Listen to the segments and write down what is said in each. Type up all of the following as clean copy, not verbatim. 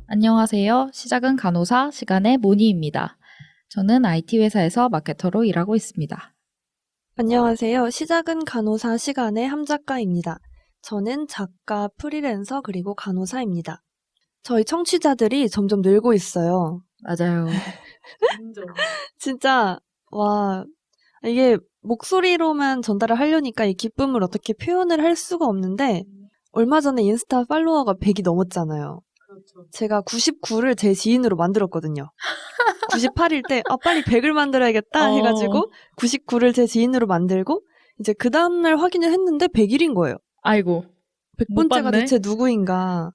안녕하세요. 시작은 간호사 시간의 모니입니다. 저는 IT 회사에서 마케터로 일하고 있습니다. 안녕하세요. 시작은 간호사 시간의 함작가입니다. 저는 작가, 프리랜서, 그리고 간호사입니다. 저희 청취자들이 점점 늘고 있어요. 맞아요. 진짜, 와, 이게 목소리로만 전달을 하려니까 이 기쁨을 어떻게 표현을 할 수가 없는데, 얼마 전에 인스타 팔로워가 100이 넘었잖아요. 제가 99를 제 지인으로 만들었거든요. 98일 때, 빨리 100을 만들어야겠다 해가지고 99를 제 지인으로 만들고, 이제 그 다음날 확인을 했는데 100일인 거예요. 아이고. 100번째가 봤네. 대체 누구인가.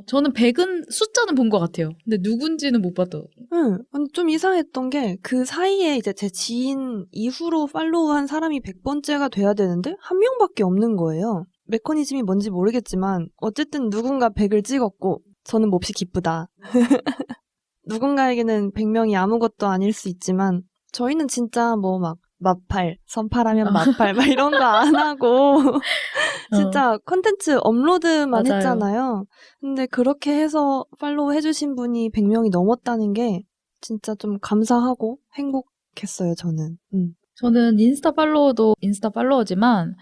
저는 100은 숫자는 본 것 같아요. 근데 누군지는 못 봤다. 응, 좀 이상했던 게 그 사이에 이제 제 지인 이후로 팔로우한 사람이 100번째가 돼야 되는데 한 명밖에 없는 거예요. 메커니즘이 뭔지 모르겠지만 어쨌든 누군가 100을 찍었고 저는 몹시 기쁘다. 누군가에게는 100명이 아무것도 아닐 수 있지만 저희는 진짜 뭐 막 마팔, 선팔하면 마팔 막 이런 거 안 하고 진짜 컨텐츠 업로드만 맞아요. 했잖아요. 근데 그렇게 해서 팔로우 해주신 분이 100명이 넘었다는 게 진짜 좀 감사하고 행복했어요, 저는. 저는 인스타 팔로워도 인스타 팔로워지만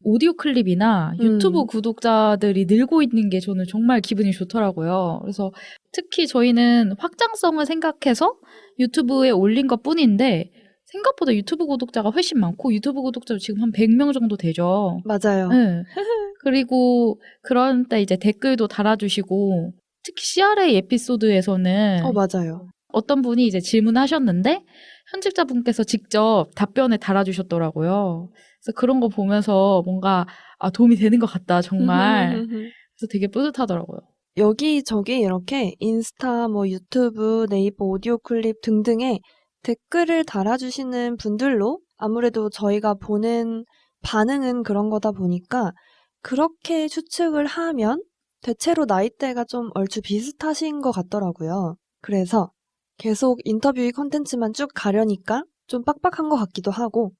오디오 클립이나 유튜브 구독자들이 늘고 있는 게 저는 정말 기분이 좋더라고요. 그래서 특히 저희는 확장성을 생각해서 유튜브에 올린 것 뿐인데 생각보다 유튜브 구독자가 훨씬 많고 유튜브 구독자도 지금 한 100명 정도 되죠. 맞아요. 네. 그리고 그런 때 이제 댓글도 달아주시고 특히 CRA 에피소드에서는 맞아요. 어떤 분이 이제 질문하셨는데 현직자분께서 직접 답변을 달아주셨더라고요. 그래서 그런 거 보면서 뭔가 도움이 되는 것 같다 정말. 그래서 되게 뿌듯하더라고요. 여기저기 이렇게 인스타, 뭐 유튜브, 네이버 오디오 클립 등등에 댓글을 달아주시는 분들로 아무래도 저희가 보는 반응은 그런 거다 보니까 그렇게 추측을 하면 대체로 나이대가 좀 얼추 비슷하신 것 같더라고요. 그래서 계속 인터뷰 컨텐츠만 쭉 가려니까 좀 빡빡한 것 같기도 하고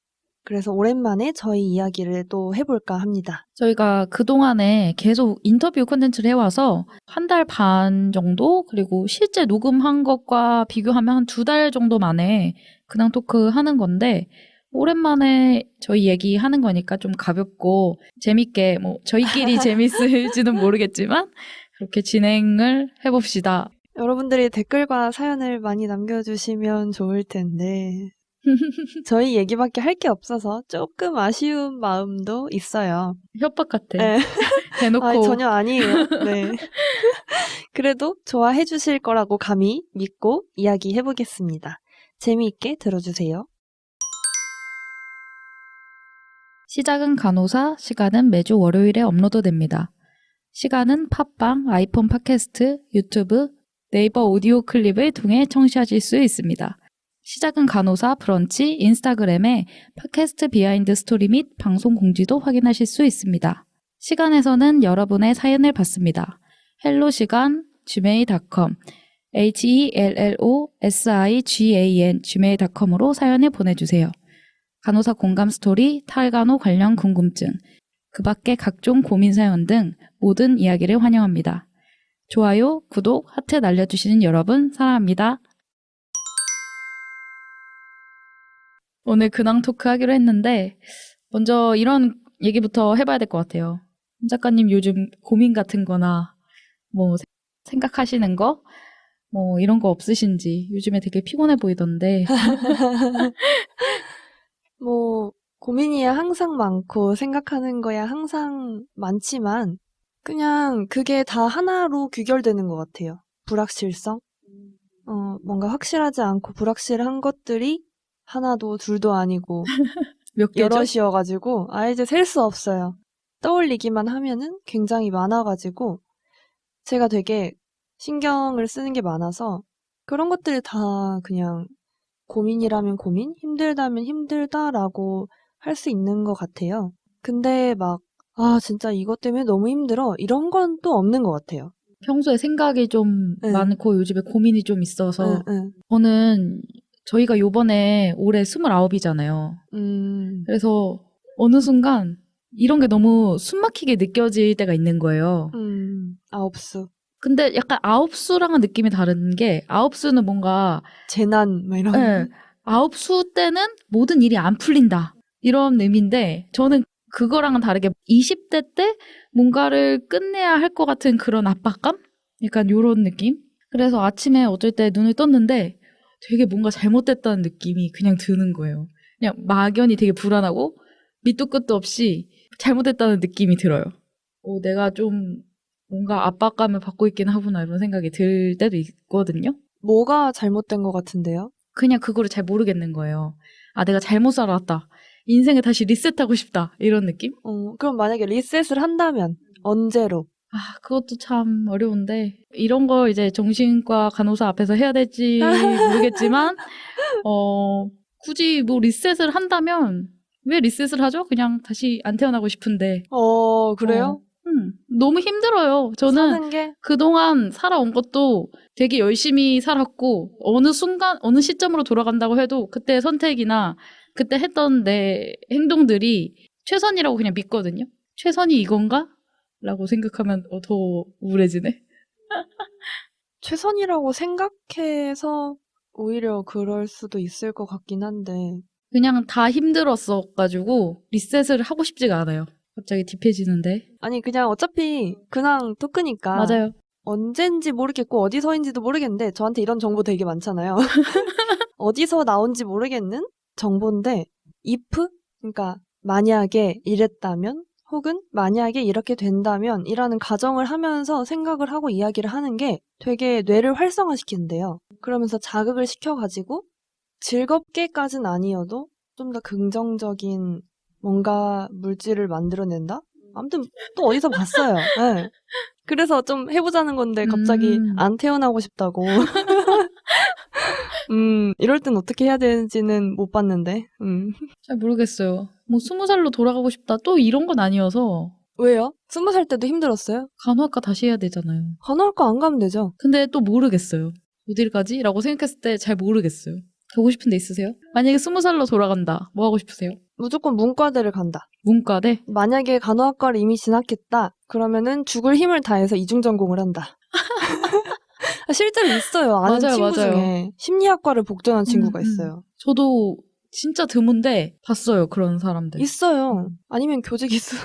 그래서 오랜만에 저희 이야기를 또 해볼까 합니다. 저희가 그동안에 계속 인터뷰 콘텐츠를 해와서 한 달 반 정도 그리고 실제 녹음한 것과 비교하면 한 2달 정도 만에 근황 토크 하는 건데 오랜만에 저희 얘기하는 거니까 좀 가볍고 재밌게 뭐 저희끼리 재밌을지는 모르겠지만 그렇게 진행을 해봅시다. 여러분들이 댓글과 사연을 많이 남겨주시면 좋을 텐데 저희 얘기밖에 할 게 없어서 조금 아쉬운 마음도 있어요. 협박 같아. 네. 대놓고. 전혀 아니에요. 네. 그래도 좋아해 주실 거라고 감히 믿고 이야기해보겠습니다. 재미있게 들어주세요. 시작은 간호사, 시간은 매주 월요일에 업로드됩니다. 시간은 팟빵, 아이폰 팟캐스트, 유튜브, 네이버 오디오 클립을 통해 청취하실 수 있습니다. 시작은 간호사 브런치 인스타그램에 팟캐스트 비하인드 스토리 및 방송 공지도 확인하실 수 있습니다. 시간에서는 여러분의 사연을 받습니다. hello시간 gmail.com HELLOSIGAN gmail.com으로 사연을 보내주세요. 간호사 공감 스토리, 탈간호 관련 궁금증, 그 밖의 각종 고민 사연 등 모든 이야기를 환영합니다. 좋아요, 구독, 하트 날려주시는 여러분 사랑합니다. 오늘 근황 토크 하기로 했는데 먼저 이런 얘기부터 해봐야 될 것 같아요. 임 작가님 요즘 고민 같은 거나 뭐 생각하시는 거? 뭐 이런 거 없으신지 요즘에 되게 피곤해 보이던데. 뭐 고민이야 항상 많고 생각하는 거야 항상 많지만 그냥 그게 다 하나로 규결되는 것 같아요. 불확실성? 뭔가 확실하지 않고 불확실한 것들이 하나도 둘도 아니고 몇 개죠? 여럿이어가지고 이제 셀 수 없어요. 떠올리기만 하면은 굉장히 많아가지고 제가 되게 신경을 쓰는 게 많아서 그런 것들이 다 그냥 고민이라면 고민, 힘들다면 힘들다라고 할 수 있는 것 같아요. 근데 막 진짜 이것 때문에 너무 힘들어 이런 건 또 없는 것 같아요. 평소에 생각이 좀 네. 많고 요즘에 고민이 좀 있어서 응. 저는 저희가 요번에 올해 29이잖아요. 그래서 어느 순간 이런 게 너무 숨막히게 느껴질 때가 있는 거예요. 아홉수. 근데 약간 아홉수랑은 느낌이 다른 게 아홉수는 뭔가 재난, 막 이런. 예, 아홉수 때는 모든 일이 안 풀린다. 이런 의미인데 저는 그거랑은 다르게 20대 때 뭔가를 끝내야 할 것 같은 그런 압박감? 약간 요런 느낌? 그래서 아침에 어쩔 때 눈을 떴는데 되게 뭔가 잘못됐다는 느낌이 그냥 드는 거예요. 그냥 막연히 되게 불안하고 밑도 끝도 없이 잘못됐다는 느낌이 들어요. 내가 좀 뭔가 압박감을 받고 있긴 하구나 이런 생각이 들 때도 있거든요. 뭐가 잘못된 것 같은데요? 그냥 그거를 잘 모르겠는 거예요. 아, 내가 잘못 살아왔다. 인생을 다시 리셋하고 싶다. 이런 느낌? 그럼 만약에 리셋을 한다면 언제로? 아, 그것도 참 어려운데 이런 걸 이제 정신과 간호사 앞에서 해야 될지 모르겠지만 굳이 뭐 리셋을 한다면 왜 리셋을 하죠? 그냥 다시 안 태어나고 싶은데. 그래요? 너무 힘들어요. 저는 사는 게? 그동안 살아온 것도 되게 열심히 살았고 어느 순간 어느 시점으로 돌아간다고 해도 그때 선택이나 그때 했던 내 행동들이 최선이라고 그냥 믿거든요. 최선이 이건가? 라고 생각하면 더 우울해지네. 최선이라고 생각해서 오히려 그럴 수도 있을 것 같긴 한데. 그냥 다 힘들었어가지고 리셋을 하고 싶지가 않아요. 갑자기 딥해지는데. 아니, 그냥 어차피 근황 토크니까 맞아요. 언젠지 모르겠고 어디서인지도 모르겠는데 저한테 이런 정보 되게 많잖아요. 어디서 나온지 모르겠는 정보인데 if? 그러니까 만약에 이랬다면 혹은 만약에 이렇게 된다면 이라는 가정을 하면서 생각을 하고 이야기를 하는 게 되게 뇌를 활성화시키는데요. 그러면서 자극을 시켜가지고 즐겁게까진 아니어도 좀 더 긍정적인 뭔가 물질을 만들어낸다? 아무튼 또 어디서 봤어요. 네. 그래서 좀 해보자는 건데 갑자기 안 태어나고 싶다고. 이럴 땐 어떻게 해야 되는지는 못 봤는데. 잘 모르겠어요. 뭐 20살로 돌아가고 싶다. 또 이런 건 아니어서 왜요? 20살 때도 힘들었어요? 간호학과 다시 해야 되잖아요. 간호학과 안 가면 되죠. 근데 또 모르겠어요. 어딜 가지? 라고 생각했을 때 잘 모르겠어요. 가고 싶은 데 있으세요? 만약에 20살로 돌아간다. 뭐 하고 싶으세요? 무조건 문과대를 간다. 문과대? 만약에 간호학과를 이미 진학했다. 그러면은 죽을 힘을 다해서 이중전공을 한다. 실제로 있어요. 아는 맞아요, 친구 맞아요. 중에 심리학과를 복전한 친구가 있어요. 저도 진짜 드문데 봤어요. 그런 사람들. 있어요. 아니면 교직 있어.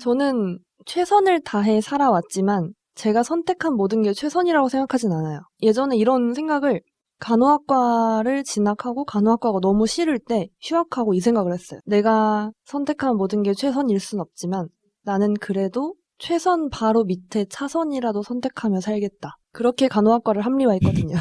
저는 최선을 다해 살아왔지만 제가 선택한 모든 게 최선이라고 생각하진 않아요. 예전에 이런 생각을 간호학과를 진학하고 간호학과가 너무 싫을 때 휴학하고 이 생각을 했어요. 내가 선택한 모든 게 최선일 순 없지만 나는 그래도 최선 바로 밑에 차선이라도 선택하며 살겠다. 그렇게 간호학과를 합리화했거든요.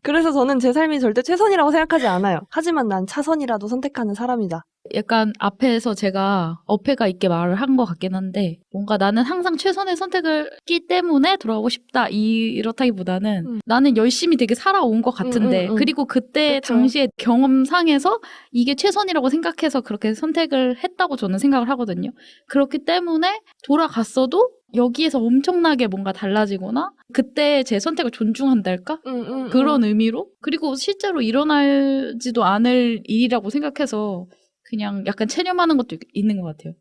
그래서 저는 제 삶이 절대 최선이라고 생각하지 않아요. 하지만 난 차선이라도 선택하는 사람이다. 약간 앞에서 제가 어폐가 있게 말을 한 것 같긴 한데 뭔가 나는 항상 최선의 선택을 했기 때문에 돌아오고 싶다 이렇다기보다는 나는 열심히 되게 살아온 것 같은데 그리고 그때 그쵸. 당시의 경험상에서 이게 최선이라고 생각해서 그렇게 선택을 했다고 저는 생각을 하거든요. 그렇기 때문에 돌아갔어도 여기에서 엄청나게 뭔가 달라지거나 그때 제 선택을 존중한달까? 그런 의미로 그리고 실제로 일어나지도 않을 일이라고 생각해서 그냥 약간 체념하는 것도 있는 것 같아요.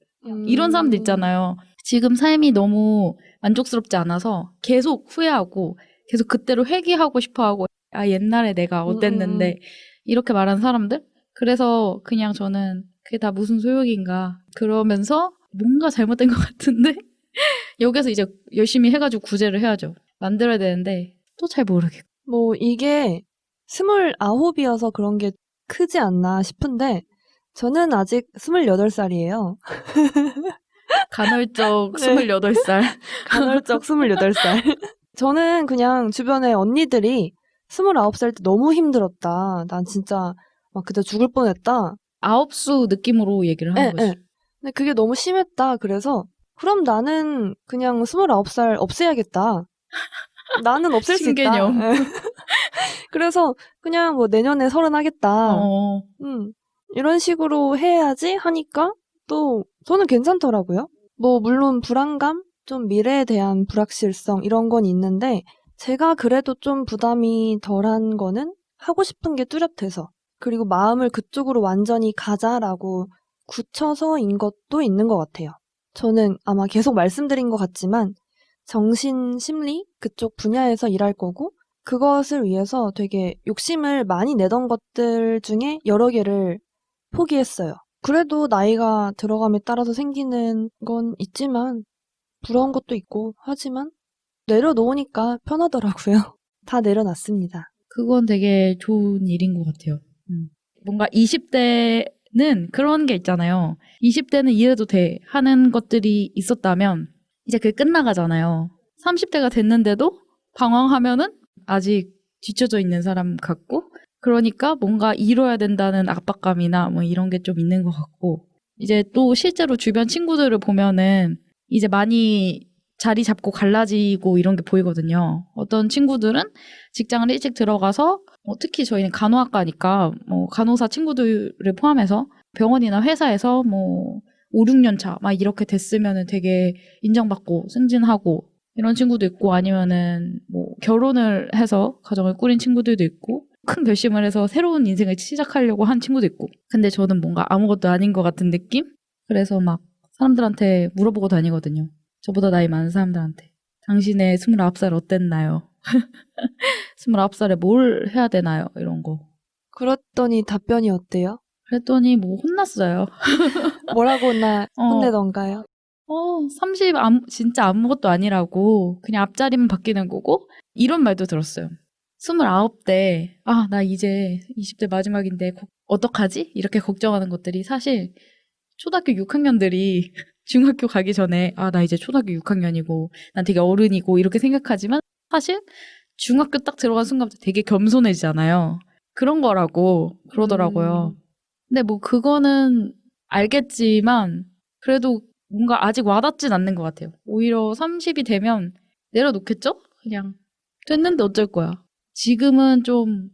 이런 사람들 있잖아요. 지금 삶이 너무 만족스럽지 않아서 계속 후회하고 계속 그때로 회귀하고 싶어하고 아 옛날에 내가 어땠는데 이렇게 말하는 사람들? 그래서 그냥 저는 그게 다 무슨 소용인가 그러면서 뭔가 잘못된 것 같은데 여기서 이제 열심히 해가지고 구제를 해야죠. 만들어야 되는데 또 잘 모르겠고 뭐 이게 29이어서 그런 게 크지 않나 싶은데 저는 아직 28살이에요. 간헐적 네. 28살 간헐적 28살. 저는 그냥 주변에 언니들이 29살 때 너무 힘들었다. 난 진짜 막 그때 죽을 뻔했다. 아홉수 느낌으로 얘기를 하는 거죠. 근데 그게 너무 심했다. 그래서 그럼 나는 그냥 29살 없애야겠다. 나는 없앨 수 있다. 신개념. 그래서 그냥 뭐 내년에 30 하겠다. 이런 식으로 해야지 하니까 또 저는 괜찮더라고요. 뭐 물론 불안감? 좀 미래에 대한 불확실성 이런 건 있는데 제가 그래도 좀 부담이 덜한 거는 하고 싶은 게 뚜렷해서 그리고 마음을 그쪽으로 완전히 가자라고 굳혀서인 것도 있는 것 같아요. 저는 아마 계속 말씀드린 것 같지만 정신, 심리 그쪽 분야에서 일할 거고 그것을 위해서 되게 욕심을 많이 내던 것들 중에 여러 개를 포기했어요. 그래도 나이가 들어감에 따라서 생기는 건 있지만 부러운 것도 있고 하지만 내려놓으니까 편하더라고요. 다 내려놨습니다. 그건 되게 좋은 일인 것 같아요. 뭔가 20대는 그런 게 있잖아요. 20대는 이래도 돼 하는 것들이 있었다면 이제 그게 끝나가잖아요. 30대가 됐는데도 방황하면은 아직 뒤쳐져 있는 사람 같고 그러니까 뭔가 이뤄야 된다는 압박감이나 뭐 이런 게 좀 있는 것 같고 이제 또 실제로 주변 친구들을 보면은 이제 많이 자리 잡고 갈라지고 이런 게 보이거든요. 어떤 친구들은 직장을 일찍 들어가서 특히 저희는 간호학과니까 뭐 간호사 친구들을 포함해서 병원이나 회사에서 뭐 5, 6년 차 막 이렇게 됐으면은 되게 인정받고 승진하고 이런 친구도 있고 아니면은 뭐 결혼을 해서 가정을 꾸린 친구들도 있고 큰 결심을 해서 새로운 인생을 시작하려고 한 친구도 있고 근데 저는 뭔가 아무것도 아닌 것 같은 느낌? 그래서 막 사람들한테 물어보고 다니거든요. 저보다 나이 많은 사람들한테. 당신의 29살 어땠나요? 29살에 뭘 해야 되나요? 이런 거. 그랬더니 답변이 어때요? 그랬더니 뭐 혼났어요. 뭐라고 나 어, 혼내던가요? 30 진짜 아무것도 아니라고 그냥 앞자리만 바뀌는 거고 이런 말도 들었어요. 29대 나 이제 20대 마지막인데 어떡하지? 이렇게 걱정하는 것들이 사실 초등학교 6학년들이 중학교 가기 전에 나 이제 초등학교 6학년이고 난 되게 어른이고 이렇게 생각하지만 사실 중학교 딱 들어간 순간부터 되게 겸손해지잖아요. 그런 거라고 그러더라고요. 근데 뭐 그거는 알겠지만 그래도 뭔가 아직 와닿진 않는 것 같아요. 오히려 30이 되면 내려놓겠죠? 그냥 됐는데 어쩔 거야. 지금은 좀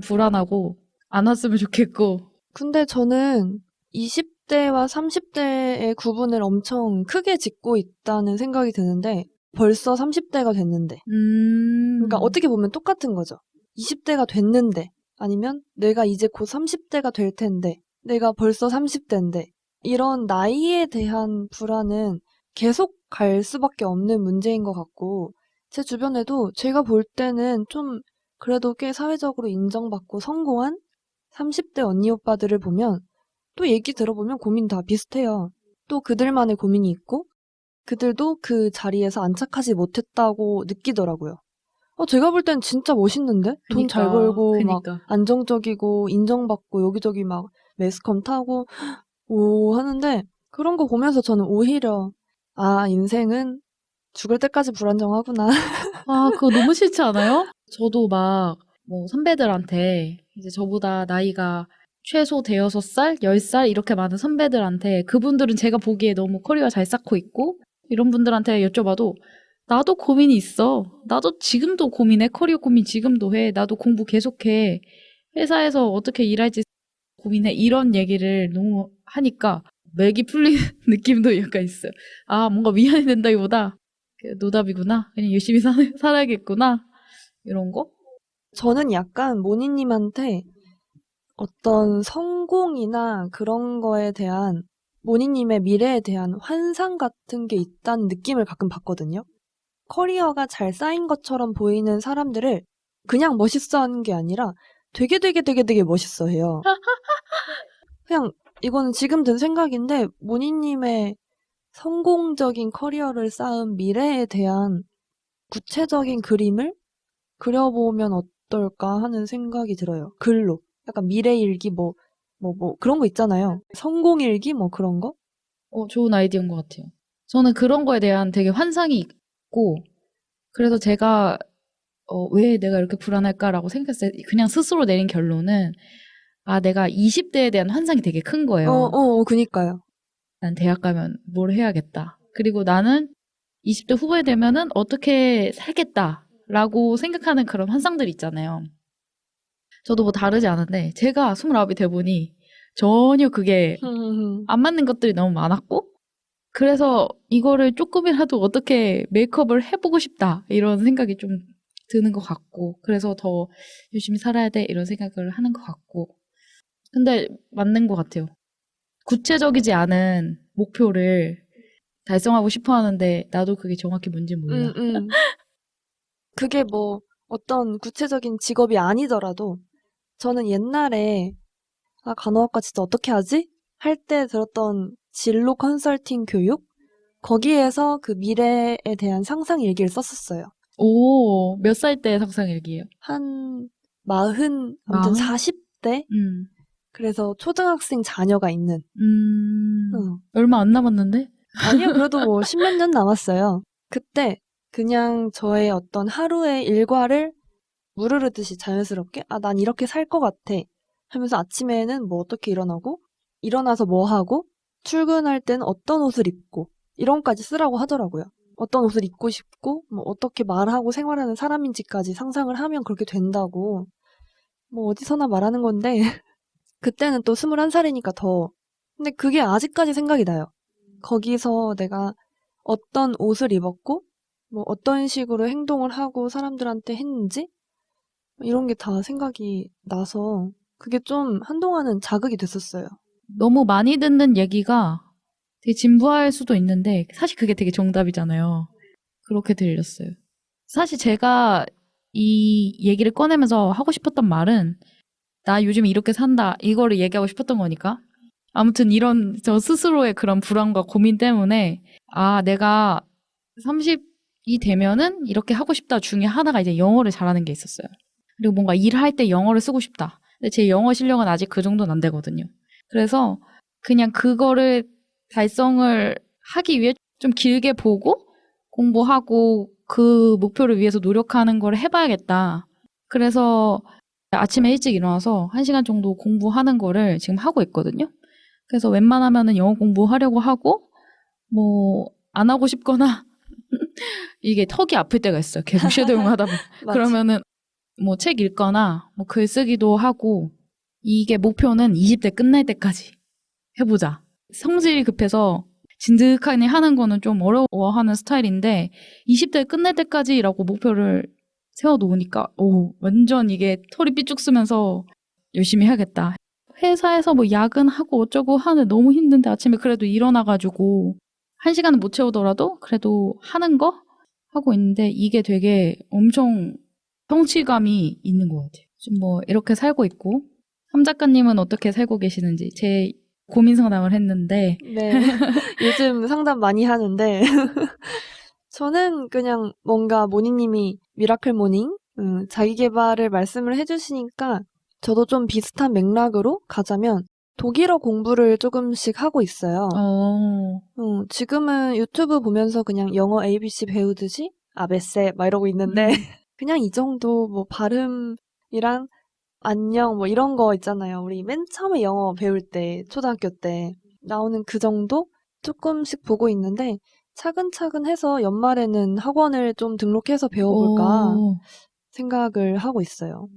불안하고 안 왔으면 좋겠고 근데 저는 20대와 30대의 구분을 엄청 크게 짓고 있다는 생각이 드는데 벌써 30대가 됐는데 그러니까 어떻게 보면 똑같은 거죠. 20대가 됐는데 아니면 내가 이제 곧 30대가 될 텐데 내가 벌써 30대인데 이런 나이에 대한 불안은 계속 갈 수밖에 없는 문제인 것 같고 제 주변에도 제가 볼 때는 좀 그래도 꽤 사회적으로 인정받고 성공한 30대 언니 오빠들을 보면 또 얘기 들어보면 고민 다 비슷해요. 또 그들만의 고민이 있고 그들도 그 자리에서 안착하지 못했다고 느끼더라고요. 제가 볼 땐 진짜 멋있는데? 돈 잘 벌고 막 안정적이고 인정받고 여기저기 막 매스컴 타고 오 하는데 그런 거 보면서 저는 오히려 인생은 죽을 때까지 불안정하구나. 그거 너무 싫지 않아요? 저도 막, 뭐, 선배들한테, 이제 저보다 나이가 최소 대여섯 살, 10살 이렇게 많은 선배들한테, 그분들은 제가 보기에 너무 커리어 잘 쌓고 있고, 이런 분들한테 여쭤봐도, 나도 고민이 있어. 나도 지금도 고민해. 커리어 고민 지금도 해. 나도 공부 계속해. 회사에서 어떻게 일할지 고민해. 이런 얘기를 너무 하니까, 맥이 풀리는 느낌도 약간 있어요. 뭔가 위안이 된다기보다, 노답이구나. 그냥 열심히 살아야겠구나. 이런 거? 저는 약간 모니님한테 어떤 성공이나 그런 거에 대한 모니님의 미래에 대한 환상 같은 게 있다는 느낌을 가끔 받거든요. 커리어가 잘 쌓인 것처럼 보이는 사람들을 그냥 멋있어 하는 게 아니라 되게 멋있어 해요. 그냥 이거는 지금 든 생각인데 모니님의 성공적인 커리어를 쌓은 미래에 대한 구체적인 그림을 그려보면 어떨까 하는 생각이 들어요. 글로. 약간 미래일기 뭐 그런 거 있잖아요. 성공일기 뭐 그런 거? 좋은 아이디어인 것 같아요. 저는 그런 거에 대한 되게 환상이 있고, 그래서 제가, 왜 내가 이렇게 불안할까라고 생각했을 때, 그냥 스스로 내린 결론은, 내가 20대에 대한 환상이 되게 큰 거예요. 그니까요. 난 대학 가면 뭘 해야겠다. 그리고 나는 20대 후반이 되면은 어떻게 살겠다라고 생각하는 그런 환상들이 있잖아요. 저도 뭐 다르지 않은데, 제가 29이 돼 보니 전혀 그게 안 맞는 것들이 너무 많았고, 그래서 이거를 조금이라도 어떻게 메이크업을 해보고 싶다 이런 생각이 좀 드는 것 같고 그래서 더 열심히 살아야 돼 이런 생각을 하는 것 같고 근데 맞는 것 같아요. 구체적이지 않은 목표를 달성하고 싶어 하는데 나도 그게 정확히 뭔지 몰라. 그게 뭐 어떤 구체적인 직업이 아니더라도 저는 옛날에 간호학과 진짜 어떻게 하지? 할 때 들었던 진로 컨설팅 교육? 거기에서 그 미래에 대한 상상 일기를 썼었어요. 오, 몇 살 때 상상일기예요? 한 40, 아무튼 마흔? 40대? 음, 그래서 초등학생 자녀가 있는. 어. 얼마 안 남았는데? 아니요, 그래도 뭐 십몇 년 남았어요. 그때 그냥 저의 어떤 하루의 일과를 무르르듯이 자연스럽게, 난 이렇게 살 것 같아. 하면서 아침에는 뭐 어떻게 일어나고, 일어나서 뭐 하고, 출근할 때는 어떤 옷을 입고, 이런 것까지 쓰라고 하더라고요. 어떤 옷을 입고 싶고, 뭐 어떻게 말하고 생활하는 사람인지까지 상상을 하면 그렇게 된다고. 뭐 어디서나 말하는 건데, 그때는 또 21살이니까 더. 근데 그게 아직까지 생각이 나요. 거기서 내가 어떤 옷을 입었고, 뭐 어떤 식으로 행동을 하고 사람들한테 했는지, 이런 게 다 생각이 나서 그게 좀 한동안은 자극이 됐었어요. 너무 많이 듣는 얘기가 되게 진부할 수도 있는데 사실 그게 되게 정답이잖아요. 그렇게 들렸어요. 사실 제가 이 얘기를 꺼내면서 하고 싶었던 말은 나 요즘 이렇게 산다 이거를 얘기하고 싶었던 거니까 아무튼 이런 저 스스로의 그런 불안과 고민 때문에 내가 30이 되면은 이렇게 하고 싶다 중에 하나가 이제 영어를 잘하는 게 있었어요. 그리고 뭔가 일할 때 영어를 쓰고 싶다. 근데 제 영어 실력은 아직 그 정도는 안 되거든요. 그래서 그냥 그거를 달성을 하기 위해 좀 길게 보고 공부하고 그 목표를 위해서 노력하는 걸 해봐야겠다. 그래서 아침에 일찍 일어나서 1시간 정도 공부하는 거를 지금 하고 있거든요. 그래서 웬만하면은 영어 공부하려고 하고, 뭐, 안 하고 싶거나, 이게 턱이 아플 때가 있어요. 계속 쉐도잉 하다 보면. 맞아. 그러면은, 뭐, 책 읽거나, 뭐, 글 쓰기도 하고, 이게 목표는 20대 끝날 때까지 해보자. 성질이 급해서 진득하니 하는 거는 좀 어려워하는 스타일인데, 20대 끝날 때까지라고 목표를 세워놓으니까, 완전 이게 털이 삐쭉 쓰면서 열심히 해야겠다. 회사에서 뭐 야근하고 어쩌고 하는데 너무 힘든데 아침에 그래도 일어나가지고 1시간은 못 채우더라도 그래도 하는 거 하고 있는데 이게 되게 엄청 성취감이 있는 것 같아요. 좀 뭐 이렇게 살고 있고 삼 작가님은 어떻게 살고 계시는지 제 고민 상담을 했는데 네. 요즘 상담 많이 하는데 저는 그냥 뭔가 모니님이 미라클 모닝 자기 개발을 말씀을 해주시니까 저도 좀 비슷한 맥락으로 가자면 독일어 공부를 조금씩 하고 있어요. 지금은 유튜브 보면서 그냥 영어 ABC 배우듯이 아베세 막 이러고 있는데 그냥 이 정도 뭐 발음이랑 안녕 뭐 이런 거 있잖아요. 우리 맨 처음에 영어 배울 때 초등학교 때 나오는 그 정도 조금씩 보고 있는데 차근차근 해서 연말에는 학원을 좀 등록해서 배워볼까 생각을 하고 있어요.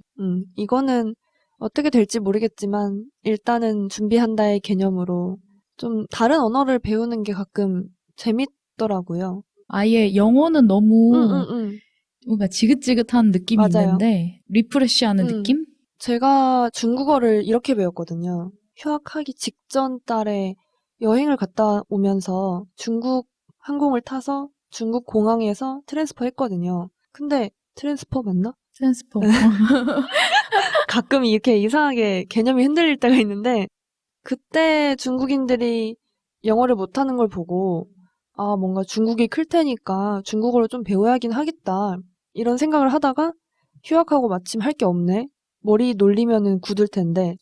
이거는 어떻게 될지 모르겠지만 일단은 준비한다의 개념으로 좀 다른 언어를 배우는 게 가끔 재밌더라고요. 아예 영어는 너무 응. 뭔가 지긋지긋한 느낌이 맞아요. 있는데 리프레시하는 느낌? 제가 중국어를 이렇게 배웠거든요. 휴학하기 직전 달에 여행을 갔다 오면서 중국 항공을 타서 중국 공항에서 트랜스퍼 했거든요. 근데 트랜스퍼 맞나? 트랜스포. 가끔 이렇게 이상하게 개념이 흔들릴 때가 있는데 그때 중국인들이 영어를 못하는 걸 보고 뭔가 중국이 클 테니까 중국어를 좀 배워야긴 하겠다. 이런 생각을 하다가 휴학하고 마침 할 게 없네. 머리 놀리면은 굳을 텐데.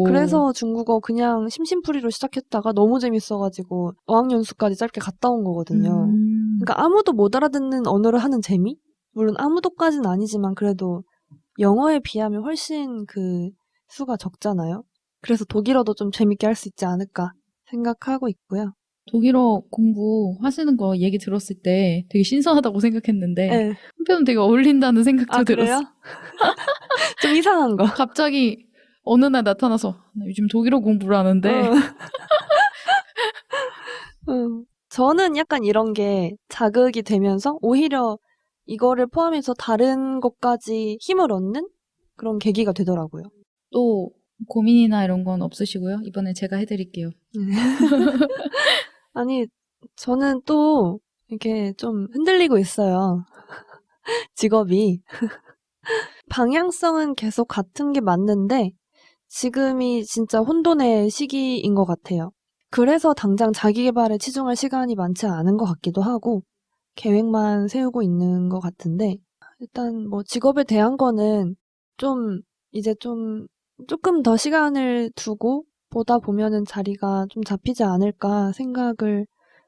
그래서 중국어 그냥 심심풀이로 시작했다가 너무 재밌어가지고 어학연수까지 짧게 갔다 온 거거든요. 그러니까 아무도 못 알아듣는 언어를 하는 재미? 물론 아무도까지는 아니지만 그래도 영어에 비하면 훨씬 그 수가 적잖아요. 그래서 독일어도 좀 재밌게 할 수 있지 않을까 생각하고 있고요. 독일어 공부하시는 거 얘기 들었을 때 되게 신선하다고 생각했는데 네. 한편은 되게 어울린다는 생각도 그래요? 들었어요. 좀 이상한 거. 갑자기 어느 날 나타나서 나 요즘 독일어 공부를 하는데 저는 약간 이런 게 자극이 되면서 오히려 이거를 포함해서 다른 것까지 힘을 얻는 그런 계기가 되더라고요. 또 고민이나 이런 건 없으시고요? 이번에 제가 해드릴게요. 아니, 저는 또 이렇게 좀 흔들리고 있어요. 직업이. 방향성은 계속 같은 게 맞는데 지금이 진짜 혼돈의 시기인 것 같아요. 그래서 당장 자기 개발에 치중할 시간이 많지 않은 것 같기도 하고 계획만 세우고 있는 것 같은데 일단 뭐 직업에 대한 거는 좀 이제 좀 조금 더 시간을 두고 보다 보면은 자리가 좀 잡히지 않을까 생각을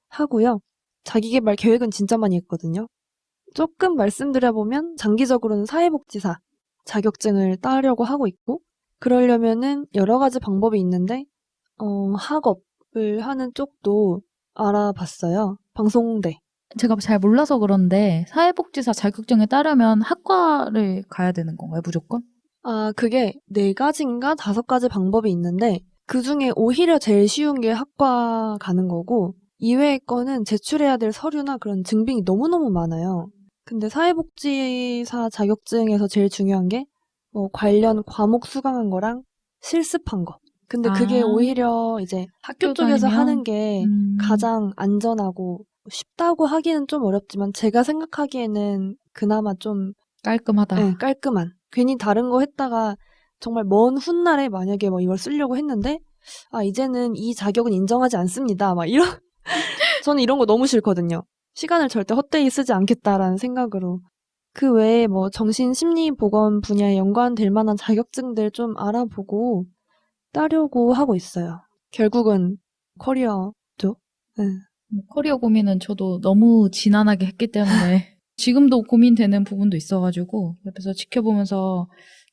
하고요. 자기 개발 계획은 진짜 많이 했거든요. 조금 말씀드려보면 장기적으로는 사회복지사 자격증을 따려고 하고 있고 그러려면은 여러 가지 방법이 있는데 학업을 하는 쪽도 알아봤어요. 방송대. 제가 잘 몰라서 그런데 사회복지사 자격증에 따르면 학과를 가야 되는 건가요, 무조건? 아, 그게 4가지인가 5가지 방법이 있는데 그중에 오히려 제일 쉬운 게 학과 가는 거고 이외의 거는 제출해야 될 서류나 그런 증빙이 너무너무 많아요. 근데 사회복지사 자격증에서 제일 중요한 게 뭐 관련 과목 수강한 거랑 실습한 거. 근데 그게 아, 오히려 이제 학교 학교 쪽에서 다니면 하는 게 음, 가장 안전하고 쉽다고 하기는 좀 어렵지만 제가 생각하기에는 그나마 좀 예, 깔끔하다. 깔끔한. 괜히 다른 거 했다가 정말 먼 훗날에 만약에 뭐 이걸 쓰려고 했는데 아, 이제는 이 자격은 인정하지 않습니다. 막 이런 저는 이런 거 너무 싫거든요. 시간을 절대 헛되이 쓰지 않겠다라는 생각으로. 그 외에 뭐 정신심리보건 분야에 연관될 만한 자격증들 좀 알아보고 따려고 하고 있어요. 결국은 커리어죠. 네. 커리어 고민은 저도 너무 지난하게 했기 때문에 지금도 고민되는 부분도 있어가지고 옆에서 지켜보면서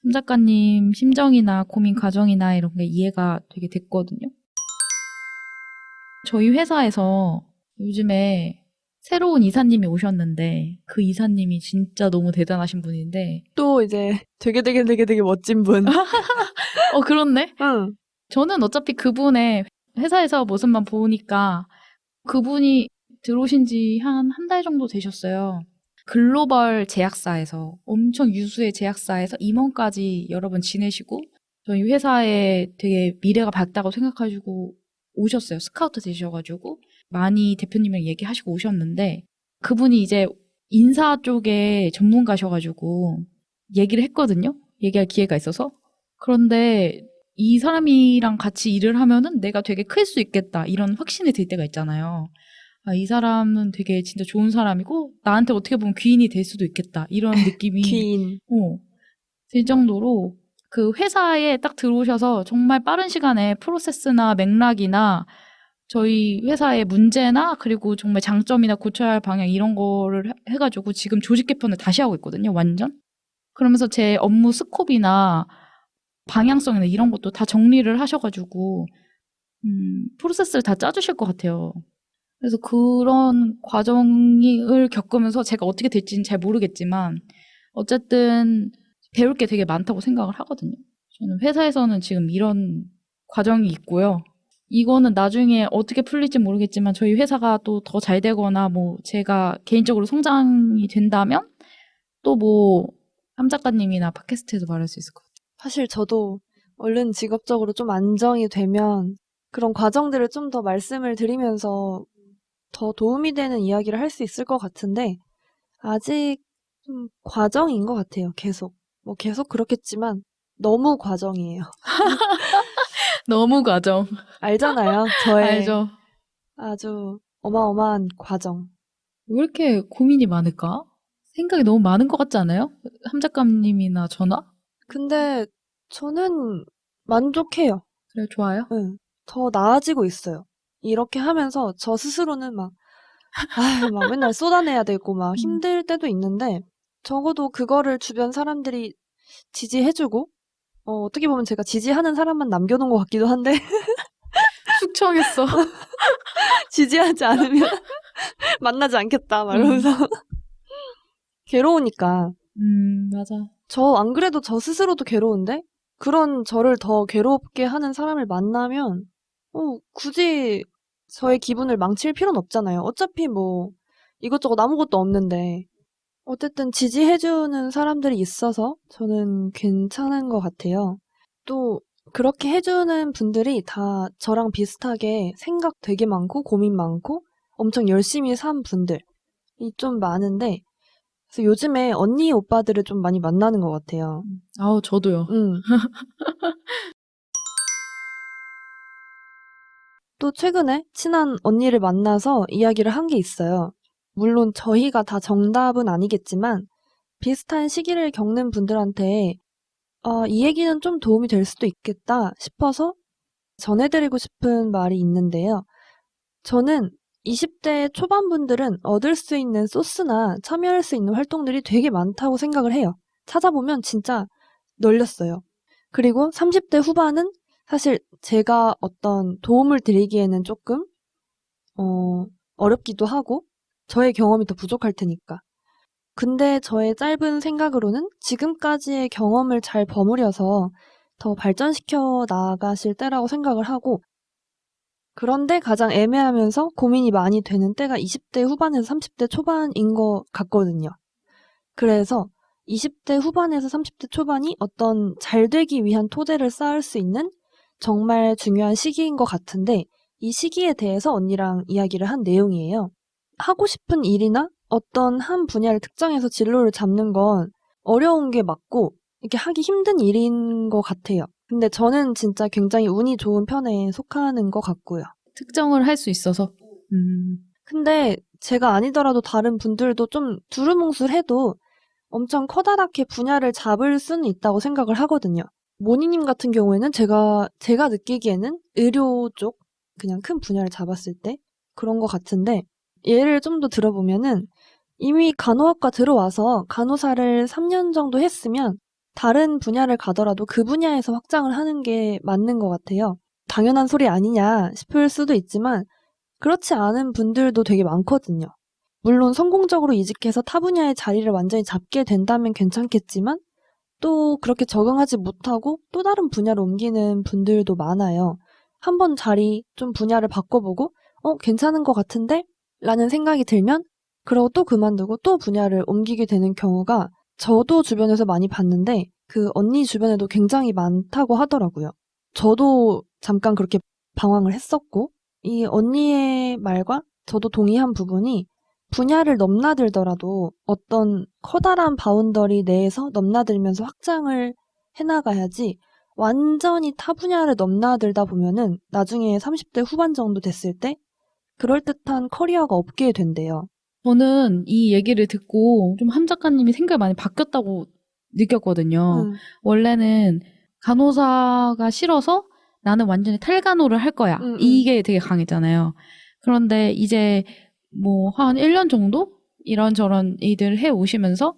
삼 작가님 심정이나 고민 과정이나 이런 게 이해가 되게 됐거든요. 저희 회사에서 요즘에 새로운 이사님이 오셨는데 그 이사님이 진짜 너무 대단하신 분인데 또 이제 되게 멋진 분. 그렇네. 응. 저는 어차피 그분의 회사에서 모습만 보니까 그분이 들어오신 지 한 달 정도 되셨어요. 글로벌 제약사에서 엄청 유수의 제약사에서 임원까지 여러 번 지내시고 저희 회사에 되게 미래가 밝다고 생각하시고 오셨어요. 스카우트 되셔가지고 많이 대표님이랑 얘기하시고 오셨는데 그분이 이제 인사 쪽에 전문가셔가지고 얘기를 했거든요. 얘기할 기회가 있어서. 그런데 이 사람이랑 같이 일을 하면은 내가 되게 클 수 있겠다 이런 확신이 들 때가 있잖아요. 아, 이 사람은 되게 진짜 좋은 사람이고 나한테 어떻게 보면 귀인이 될 수도 있겠다 이런 느낌이 귀인. 들 정도로 그 회사에 딱 들어오셔서 정말 빠른 시간에 프로세스나 맥락이나 저희 회사의 문제나 그리고 정말 장점이나 고쳐야 할 방향 이런 거를 해가지고 지금 조직 개편을 다시 하고 있거든요, 완전. 그러면서 제 업무 스콥이나 방향성이나 이런 것도 다 정리를 하셔가지고 프로세스를 다 짜주실 것 같아요. 그래서 그런 과정을 겪으면서 제가 어떻게 될지는 잘 모르겠지만 어쨌든 배울 게 되게 많다고 생각을 하거든요. 저는 회사에서는 지금 이런 과정이 있고요. 이거는 나중에 어떻게 풀릴지 모르겠지만 저희 회사가 또 더 잘 되거나 뭐 제가 개인적으로 성장이 된다면 또 뭐 함 작가님이나 팟캐스트에도 말할 수 있을 것 같아요. 사실 저도 얼른 직업적으로 좀 안정이 되면 그런 과정들을 좀 더 말씀을 드리면서 더 도움이 되는 이야기를 할 수 있을 것 같은데 아직 좀 과정인 것 같아요. 계속. 뭐 계속 그렇겠지만 너무 과정이에요. 너무 과정. 알잖아요. 저의 알죠. 아주 어마어마한 과정. 왜 이렇게 고민이 많을까? 생각이 너무 많은 것 같지 않아요? 함 작가님이나 저나? 근데 저는 만족해요. 그래, 좋아요. 응. 더 나아지고 있어요. 이렇게 하면서 저 스스로는 막 맨날 쏟아내야 되고 막 음, 힘들 때도 있는데 적어도 그거를 주변 사람들이 지지해주고 어떻게 보면 제가 지지하는 사람만 남겨놓은 것 같기도 한데 숙청했어. 지지하지 않으면 만나지 않겠다 막 음, 이러면서 괴로우니까 맞아. 저 안 그래도 저 스스로도 괴로운데 그런 저를 더 괴롭게 하는 사람을 만나면 굳이 저의 기분을 망칠 필요는 없잖아요. 어차피 뭐 이것저것 아무것도 없는데. 어쨌든 지지해주는 사람들이 있어서 저는 괜찮은 것 같아요. 또 그렇게 해주는 분들이 다 저랑 비슷하게 생각 되게 많고 고민 많고 엄청 열심히 산 분들이 좀 많은데, 그래서 요즘에 언니 오빠들을 좀 많이 만나는 것 같아요. 아우, 저도요. 또 최근에 친한 언니를 만나서 이야기를 한 게 있어요. 물론 저희가 다 정답은 아니겠지만 비슷한 시기를 겪는 분들한테 이 얘기는 좀 도움이 될 수도 있겠다 싶어서 전해드리고 싶은 말이 있는데요. 저는 20대 초반분들은 얻을 수 있는 소스나 참여할 수 있는 활동들이 되게 많다고 생각을 해요. 찾아보면 진짜 널렸어요. 그리고 30대 후반은 사실 제가 어떤 도움을 드리기에는 조금 어렵기도 하고 저의 경험이 더 부족할 테니까. 근데 저의 짧은 생각으로는 지금까지의 경험을 잘 버무려서 더 발전시켜 나가실 때라고 생각을 하고, 그런데 가장 애매하면서 고민이 많이 되는 때가 20대 후반에서 30대 초반인 것 같거든요. 그래서 20대 후반에서 30대 초반이 어떤 잘 되기 위한 토대를 쌓을 수 있는 정말 중요한 시기인 것 같은데, 이 시기에 대해서 언니랑 이야기를 한 내용이에요. 하고 싶은 일이나 어떤 한 분야를 특정해서 진로를 잡는 건 어려운 게 맞고 이렇게 하기 힘든 일인 것 같아요. 근데 저는 진짜 굉장히 운이 좋은 편에 속하는 것 같고요. 특정을 할 수 있어서. 근데 제가 아니더라도 다른 분들도 좀 두루뭉술해도 엄청 커다랗게 분야를 잡을 수는 있다고 생각을 하거든요. 모니님 같은 경우에는 제가 느끼기에는 의료 쪽 그냥 큰 분야를 잡았을 때 그런 것 같은데, 예를 좀 더 들어보면은 이미 간호학과 들어와서 간호사를 3년 정도 했으면 다른 분야를 가더라도 그 분야에서 확장을 하는 게 맞는 것 같아요. 당연한 소리 아니냐 싶을 수도 있지만 그렇지 않은 분들도 되게 많거든요. 물론 성공적으로 이직해서 타 분야의 자리를 완전히 잡게 된다면 괜찮겠지만 또 그렇게 적응하지 못하고 또 다른 분야로 옮기는 분들도 많아요. 한번 좀 분야를 바꿔보고 괜찮은 것 같은데? 라는 생각이 들면 그러고 또 그만두고 또 분야를 옮기게 되는 경우가 저도 주변에서 많이 봤는데 그 언니 주변에도 굉장히 많다고 하더라고요. 저도 잠깐 그렇게 방황을 했었고, 이 언니의 말과 저도 동의한 부분이 분야를 넘나들더라도 어떤 커다란 바운더리 내에서 넘나들면서 확장을 해나가야지 완전히 타 분야를 넘나들다 보면은 나중에 30대 후반 정도 됐을 때 그럴듯한 커리어가 없게 된대요. 저는 이 얘기를 듣고 좀 함 작가님이 생각이 많이 바뀌었다고 느꼈거든요. 원래는 간호사가 싫어서 나는 완전히 탈간호를 할 거야. 이게 되게 강했잖아요. 그런데 이제 뭐 한 1년 정도 이런저런 일들을 해 오시면서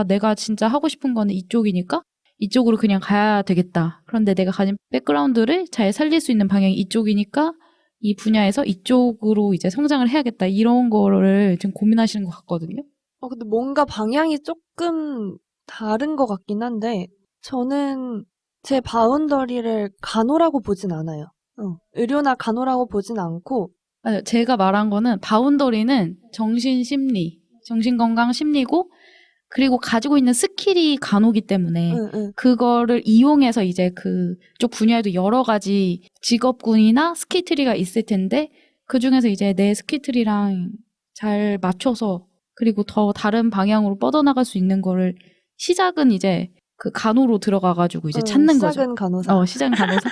내가 진짜 하고 싶은 거는 이쪽이니까 이쪽으로 그냥 가야 되겠다. 그런데 내가 가진 백그라운드를 잘 살릴 수 있는 방향이 이쪽이니까 이 분야에서 이쪽으로 이제 성장을 해야겠다. 이런 거를 지금 고민하시는 것 같거든요. 근데 뭔가 방향이 조금 다른 것 같긴 한데, 저는 제 바운더리를 간호라고 보진 않아요. 의료나 간호라고 보진 않고, 아니요, 제가 말한 거는 바운더리는 정신심리, 정신건강심리고 그리고 가지고 있는 스킬이 간호기 때문에 그거를 이용해서 이제 그쪽 분야에도 여러 가지 직업군이나 스킬트리가 있을 텐데 그중에서 이제 내 스킬트리랑 잘 맞춰서 그리고 더 다른 방향으로 뻗어나갈 수 있는 거를 시작은 이제 그 간호로 들어가가지고 이제 찾는 거죠. 시작은 간호사. 시작은 간호사.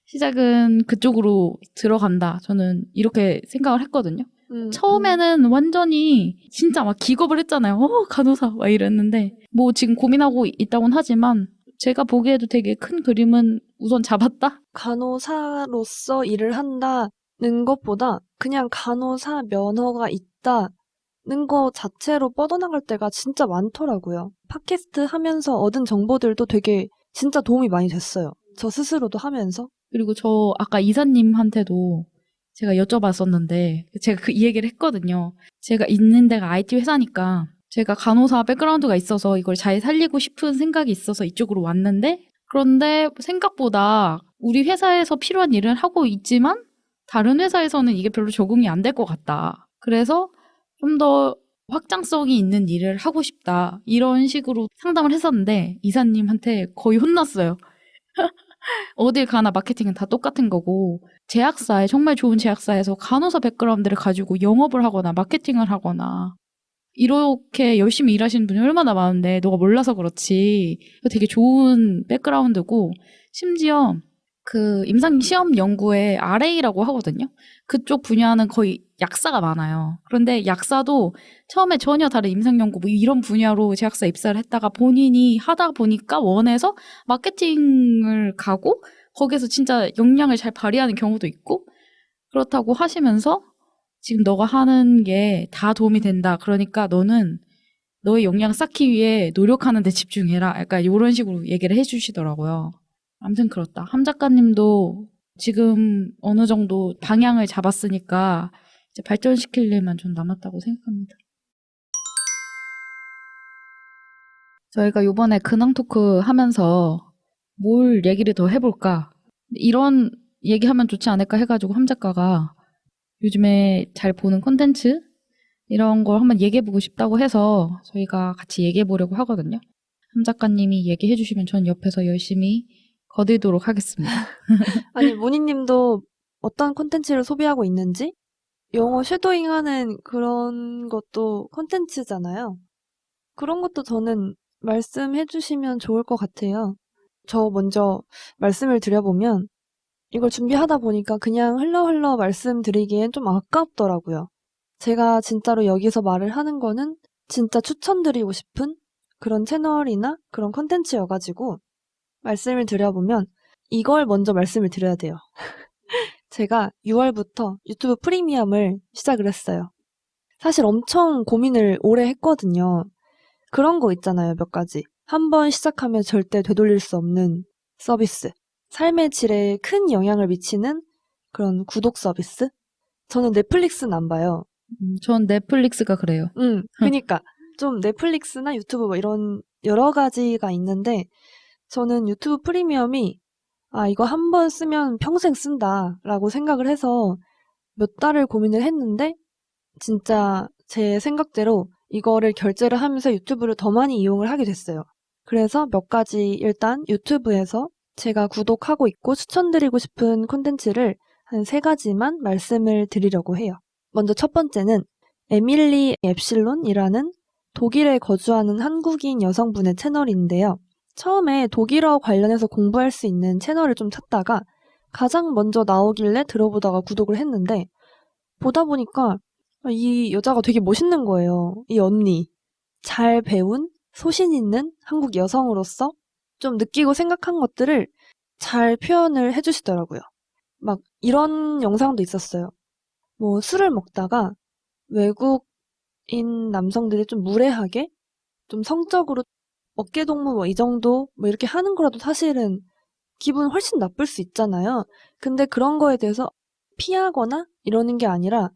시작은 그쪽으로 들어간다. 저는 이렇게 생각을 했거든요. 처음에는 완전히 진짜 막 기겁을 했잖아요. 간호사 막 이랬는데 뭐 지금 고민하고 있다고는 하지만 제가 보기에도 되게 큰 그림은 우선 잡았다? 간호사로서 일을 한다는 것보다 그냥 간호사 면허가 있다는 거 자체로 뻗어나갈 때가 진짜 많더라고요. 팟캐스트 하면서 얻은 정보들도 되게 진짜 도움이 많이 됐어요. 저 스스로도 하면서. 그리고 저 아까 이사님한테도 제가 여쭤봤었는데 제가 이 얘기를 했거든요. 제가 있는 데가 IT 회사니까 제가 간호사 백그라운드가 있어서 이걸 잘 살리고 싶은 생각이 있어서 이쪽으로 왔는데 그런데 생각보다 우리 회사에서 필요한 일을 하고 있지만 다른 회사에서는 이게 별로 적응이 안 될 것 같다. 그래서 좀 더 확장성이 있는 일을 하고 싶다. 이런 식으로 상담을 했었는데 이사님한테 거의 혼났어요. 어딜 가나 마케팅은 다 똑같은 거고 제약사에 정말 좋은 제약사에서 간호사 백그라운드를 가지고 영업을 하거나 마케팅을 하거나 이렇게 열심히 일하시는 분이 얼마나 많은데 너가 몰라서 그렇지. 되게 좋은 백그라운드고 심지어 그 임상시험 연구의 RA라고 하거든요. 그쪽 분야는 거의 약사가 많아요. 그런데 약사도 처음에 전혀 다른 임상연구 뭐 이런 분야로 제약사 입사를 했다가 본인이 하다 보니까 원해서 마케팅을 가고 거기서 진짜 역량을 잘 발휘하는 경우도 있고 그렇다고 하시면서 지금 너가 하는 게 다 도움이 된다. 그러니까 너는 너의 역량 쌓기 위해 노력하는 데 집중해라. 약간 이런 식으로 얘기를 해주시더라고요. 아무튼 그렇다. 함 작가님도 지금 어느 정도 방향을 잡았으니까 이제 발전시킬 일만 좀 남았다고 생각합니다. 저희가 요번에 근황 토크 하면서 뭘 얘기를 더 해볼까? 이런 얘기하면 좋지 않을까 해가지고 함 작가가 요즘에 잘 보는 콘텐츠 이런 걸 한번 얘기해보고 싶다고 해서 저희가 같이 얘기해보려고 하거든요. 함 작가님이 얘기해주시면 전 옆에서 열심히 거들도록 하겠습니다. 아니, 모니님도 어떤 콘텐츠를 소비하고 있는지? 영어 쉐도잉하는 그런 것도 콘텐츠잖아요. 그런 것도 저는 말씀해 주시면 좋을 것 같아요. 저 먼저 말씀을 드려보면 이걸 준비하다 보니까 그냥 흘러 말씀드리기엔 좀 아깝더라고요. 제가 진짜로 여기서 말을 하는 거는 진짜 추천드리고 싶은 그런 채널이나 그런 콘텐츠여가지고 말씀을 드려보면 이걸 먼저 말씀을 드려야 돼요. 제가 6월부터 유튜브 프리미엄을 시작을 했어요. 사실 엄청 고민을 오래 했거든요. 그런 거 있잖아요, 몇 가지. 한 번 시작하면 절대 되돌릴 수 없는 서비스. 삶의 질에 큰 영향을 미치는 그런 구독 서비스? 저는 넷플릭스는 안 봐요. 전 넷플릭스가 그래요. 그니까. 좀 넷플릭스나 유튜브 뭐 이런 여러 가지가 있는데, 저는 유튜브 프리미엄이, 이거 한 번 쓰면 평생 쓴다라고 생각을 해서 몇 달을 고민을 했는데, 진짜 제 생각대로 이거를 결제를 하면서 유튜브를 더 많이 이용을 하게 됐어요. 그래서 몇 가지 일단 유튜브에서 제가 구독하고 있고 추천드리고 싶은 콘텐츠를 한 3가지만 말씀을 드리려고 해요. 먼저 첫 번째는 에밀리 엡실론이라는 독일에 거주하는 한국인 여성분의 채널인데요. 처음에 독일어 관련해서 공부할 수 있는 채널을 좀 찾다가 가장 먼저 나오길래 들어보다가 구독을 했는데 보다 보니까 이 여자가 되게 멋있는 거예요. 이 언니. 잘 배운, 소신 있는 한국 여성으로서 좀 느끼고 생각한 것들을 잘 표현을 해주시더라고요. 막 이런 영상도 있었어요. 뭐 술을 먹다가 외국인 남성들이 좀 무례하게 좀 성적으로 어깨동무 뭐 이 정도 뭐 이렇게 하는 거라도 사실은 기분 훨씬 나쁠 수 있잖아요. 근데 그런 거에 대해서 피하거나 이러는 게 아니라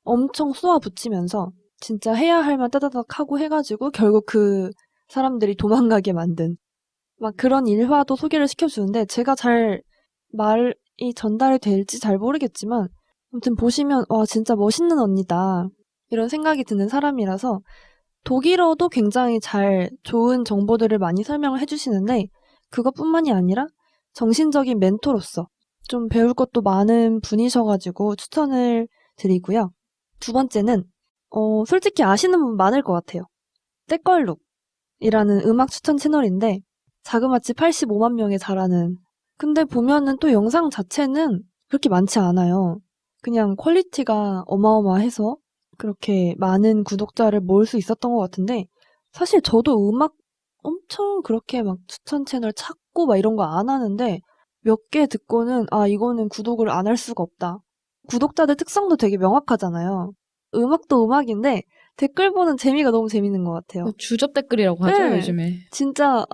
엄청 쏘아붙이면서 진짜 해야 할 만 따다닥 하고 해가지고 결국 그 사람들이 도망가게 만든 막 그런 일화도 소개를 시켜주는데 제가 잘 말이 전달이 될지 잘 모르겠지만 아무튼 보시면 와 진짜 멋있는 언니다 이런 생각이 드는 사람이라서 독일어도 굉장히 잘 좋은 정보들을 많이 설명을 해주시는데 그것뿐만이 아니라 정신적인 멘토로서 좀 배울 것도 많은 분이셔가지고 추천을 드리고요. 두 번째는 솔직히 아시는 분 많을 것 같아요. 때걸룩이라는 음악 추천 채널인데 자그마치 85만 명에 달하는 근데 보면은 또 영상 자체는 그렇게 많지 않아요. 그냥 퀄리티가 어마어마해서 그렇게 많은 구독자를 모을 수 있었던 것 같은데 사실 저도 음악 엄청 그렇게 막 추천 채널 찾고 막 이런 거 안 하는데 몇 개 듣고는 이거는 구독을 안 할 수가 없다. 구독자들 특성도 되게 명확하잖아요. 음악도 음악인데 댓글 보는 재미가 너무 재밌는 것 같아요. 주접 댓글이라고 하죠, 네. 요즘에. 진짜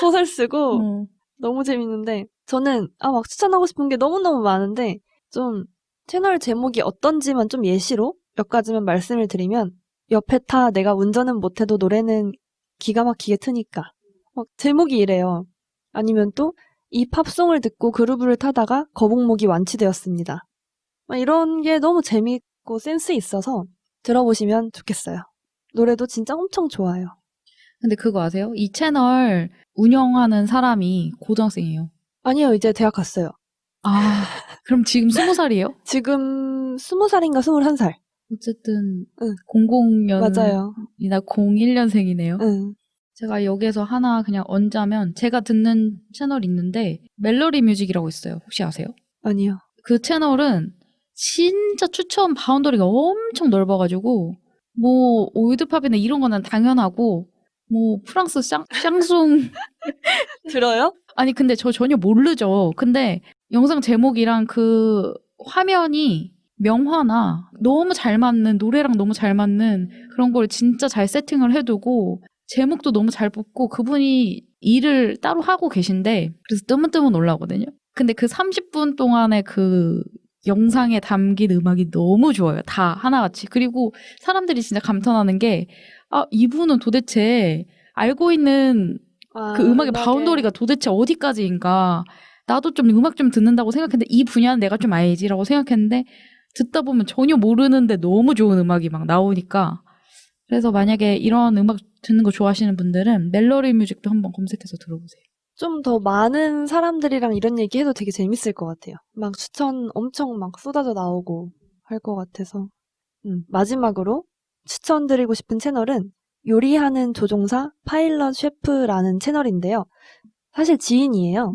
소설 쓰고 너무 재밌는데 저는 막 추천하고 싶은 게 너무너무 많은데 좀 채널 제목이 어떤지만 좀 예시로 몇 가지만 말씀을 드리면 옆에 타 내가 운전은 못해도 노래는 기가 막히게 트니까 제목이 이래요. 아니면 또 이 팝송을 듣고 그루브를 타다가 거북목이 완치되었습니다. 막 이런 게 너무 재밌고 센스 있어서 들어보시면 좋겠어요. 노래도 진짜 엄청 좋아요. 근데 그거 아세요? 이 채널 운영하는 사람이 고등학생이에요. 아니요, 이제 대학 갔어요. 아, 그럼 지금 20살이에요? 지금 20살인가 21살. 어쨌든 응. 00년이나 맞아요. 01년생이네요. 응. 제가 여기에서 하나 그냥 얹자면 제가 듣는 채널이 있는데 멜로디 뮤직이라고 있어요. 혹시 아세요? 아니요. 그 채널은 진짜 추천 바운더리가 엄청 넓어가지고 뭐 올드팝이나 이런 거는 당연하고 뭐 프랑스 샹송 들어요? 아니 근데 저 전혀 모르죠. 근데 영상 제목이랑 그 화면이 명화나 너무 잘 맞는 노래랑 너무 잘 맞는 그런 걸 진짜 잘 세팅을 해두고 제목도 너무 잘 뽑고 그분이 일을 따로 하고 계신데 그래서 뜨문뜨문 올라오거든요. 근데 그 30분 동안의 그 영상에 담긴 음악이 너무 좋아요. 다 하나같이. 그리고 사람들이 진짜 감탄하는 게 아, 이분은 도대체 알고 있는 그 음악의 바운더리가 도대체 어디까지인가. 나도 좀 음악 좀 듣는다고 생각했는데 이 분야는 내가 좀 알지라고 생각했는데 듣다 보면 전혀 모르는데 너무 좋은 음악이 막 나오니까 그래서 만약에 이런 음악 듣는 거 좋아하시는 분들은 멜로디 뮤직도 한번 검색해서 들어보세요. 좀 더 많은 사람들이랑 이런 얘기 해도 되게 재밌을 것 같아요. 막 추천 엄청 막 쏟아져 나오고 할 것 같아서. 마지막으로 추천드리고 싶은 채널은 요리하는 조종사 파일럿 셰프라는 채널인데요. 사실 지인이에요.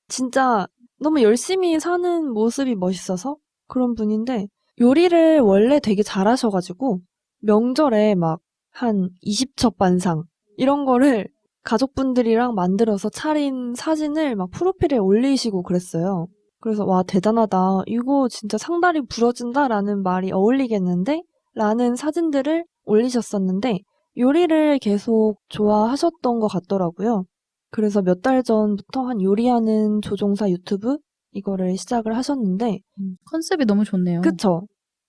진짜 너무 열심히 사는 모습이 멋있어서 그런 분인데 요리를 원래 되게 잘하셔가지고 명절에 막 한 20첩 반상 이런 거를 가족분들이랑 만들어서 차린 사진을 막 프로필에 올리시고 그랬어요. 그래서 와 대단하다. 이거 진짜 상다리 부러진다라는 말이 어울리겠는데? 라는 사진들을 올리셨었는데 요리를 계속 좋아하셨던 것 같더라고요. 그래서 몇 달 전부터 한 요리하는 조종사 유튜브 이거를 시작을 하셨는데 컨셉이 너무 좋네요. 그쵸?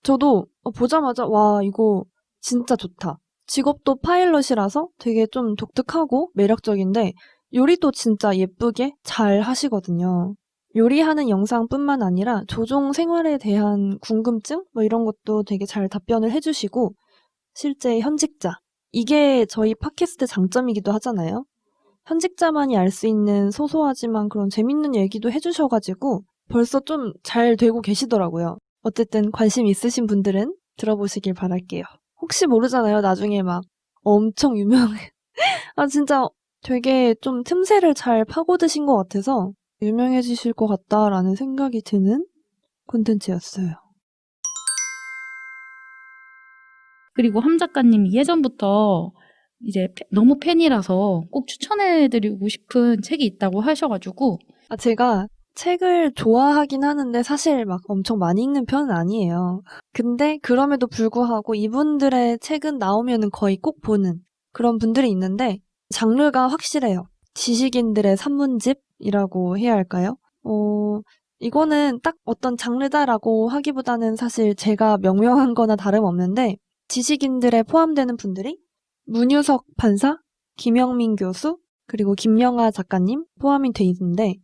저도 보자마자 와 이거 진짜 좋다. 직업도 파일럿이라서 되게 좀 독특하고 매력적인데 요리도 진짜 예쁘게 잘 하시거든요. 요리하는 영상뿐만 아니라 조종 생활에 대한 궁금증 뭐 이런 것도 되게 잘 답변을 해주시고 실제 현직자 이게 저희 팟캐스트 장점이기도 하잖아요. 현직자만이 알 수 있는 소소하지만 그런 재밌는 얘기도 해주셔가지고 벌써 좀 잘 되고 계시더라고요. 어쨌든 관심 있으신 분들은 들어보시길 바랄게요. 혹시 모르잖아요. 나중에 막 엄청 유명해. 아 진짜 되게 좀 틈새를 잘 파고드신 것 같아서 유명해지실 것 같다라는 생각이 드는 콘텐츠였어요. 그리고 함 작가님이 예전부터 이제 너무 팬이라서 꼭 추천해드리고 싶은 책이 있다고 하셔가지고 제가 책을 좋아하긴 하는데 사실 막 엄청 많이 읽는 편은 아니에요. 근데 그럼에도 불구하고 이분들의 책은 나오면은 거의 꼭 보는 그런 분들이 있는데 장르가 확실해요. 지식인들의 산문집이라고 해야 할까요? 이거는 딱 어떤 장르다라고 하기보다는 사실 제가 명명한 거나 다름없는데 지식인들에 포함되는 분들이 문유석 판사, 김영민 교수, 그리고 김영하 작가님 포함이 돼 있는데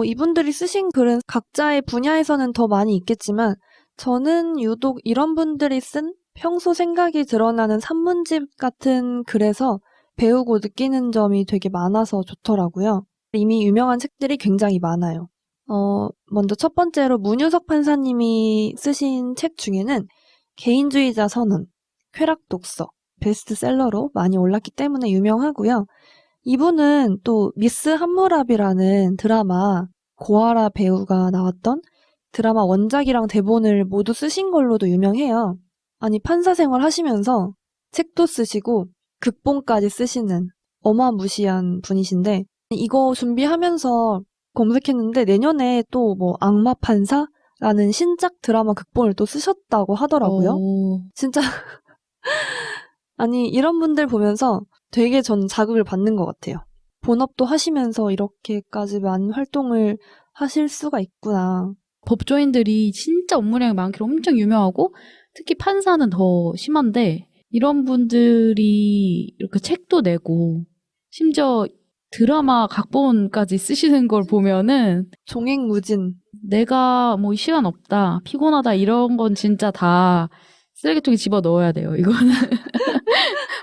이분들이 쓰신 글은 각자의 분야에서는 더 많이 있겠지만 저는 유독 이런 분들이 쓴 평소 생각이 드러나는 산문집 같은 글에서 배우고 느끼는 점이 되게 많아서 좋더라고요. 이미 유명한 책들이 굉장히 많아요. 먼저 첫 번째로 문유석 판사님이 쓰신 책 중에는 개인주의자 선언, 쾌락 독서, 베스트셀러로 많이 올랐기 때문에 유명하고요. 이분은 또 미스 함무라비라는 드라마 고아라 배우가 나왔던 드라마 원작이랑 대본을 모두 쓰신 걸로도 유명해요. 아니 판사 생활 하시면서 책도 쓰시고 극본까지 쓰시는 어마무시한 분이신데 이거 준비하면서 검색했는데 내년에 또 뭐 악마 판사라는 신작 드라마 극본을 또 쓰셨다고 하더라고요. 진짜 아니 이런 분들 보면서 되게 전 자극을 받는 것 같아요. 본업도 하시면서 이렇게까지 많은 활동을 하실 수가 있구나. 법조인들이 진짜 업무량이 많기로 엄청 유명하고 특히 판사는 더 심한데 이런 분들이 이렇게 책도 내고 심지어 드라마 각본까지 쓰시는 걸 보면은 종횡무진. 내가 뭐 시간 없다, 피곤하다 이런 건 진짜 다 쓰레기통에 집어 넣어야 돼요. 이거는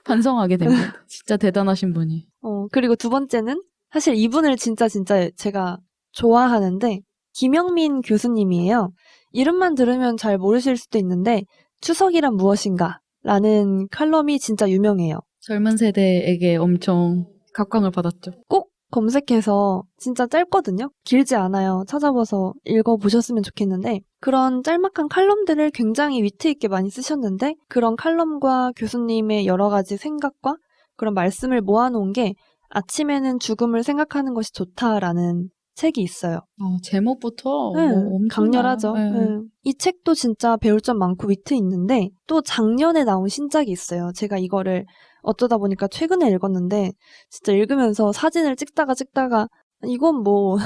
반성하게 됩니다. 진짜 대단하신 분이. 그리고 두 번째는 사실 이분을 진짜 제가 좋아하는데 김영민 교수님이에요. 이름만 들으면 잘 모르실 수도 있는데 추석이란 무엇인가 라는 칼럼이 진짜 유명해요. 젊은 세대에게 엄청 각광을 받았죠. 꼭 검색해서 진짜 짧거든요. 길지 않아요. 찾아봐서 읽어보셨으면 좋겠는데 그런 짤막한 칼럼들을 굉장히 위트 있게 많이 쓰셨는데 그런 칼럼과 교수님의 여러 가지 생각과 그런 말씀을 모아놓은 게 아침에는 죽음을 생각하는 것이 좋다라는 책이 있어요. 제목부터 네, 뭐 엄청나요. 강렬하죠. 네. 네. 이 책도 진짜 배울 점 많고 위트 있는데 또 작년에 나온 신작이 있어요. 제가 이거를 어쩌다 보니까 최근에 읽었는데 진짜 읽으면서 사진을 찍다가 이건 뭐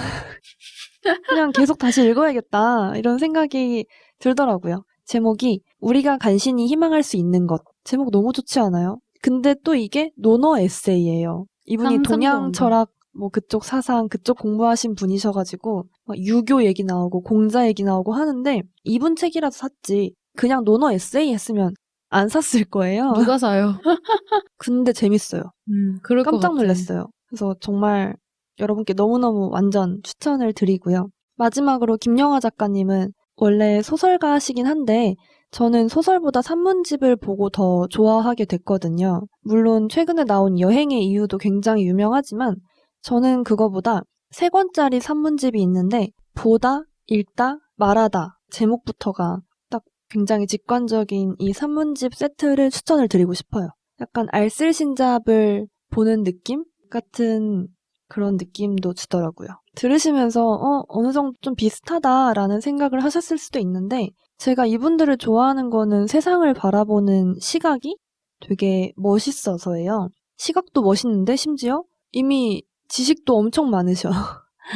그냥 계속 다시 읽어야겠다 이런 생각이 들더라고요. 제목이 우리가 간신히 희망할 수 있는 것. 제목 너무 좋지 않아요? 근데 또 이게 논어 에세이예요. 이분이 상상도 동양 안 가. 철학 뭐 그쪽 사상 그쪽 공부하신 분이셔가지고 막 유교 얘기 나오고 공자 얘기 나오고 하는데 이분 책이라도 샀지 그냥 논어 에세이 했으면 안 샀을 거예요. 누가 사요? 근데 재밌어요. 그럴 것 깜짝 같아. 놀랐어요. 그래서 정말 여러분께 너무너무 완전 추천을 드리고요. 마지막으로 김영하 작가님은 원래 소설가시긴 한데 저는 소설보다 산문집을 보고 더 좋아하게 됐거든요. 물론 최근에 나온 여행의 이유도 굉장히 유명하지만 저는 그거보다 3권짜리 산문집이 있는데 보다, 읽다, 말하다 제목부터가 딱 굉장히 직관적인 이 산문집 세트를 추천을 드리고 싶어요. 약간 알쓸신잡을 보는 느낌 같은 그런 느낌도 주더라고요. 들으시면서 어느 정도 좀 비슷하다라는 생각을 하셨을 수도 있는데 제가 이분들을 좋아하는 거는 세상을 바라보는 시각이 되게 멋있어서예요. 시각도 멋있는데 심지어 이미 지식도 엄청 많으셔.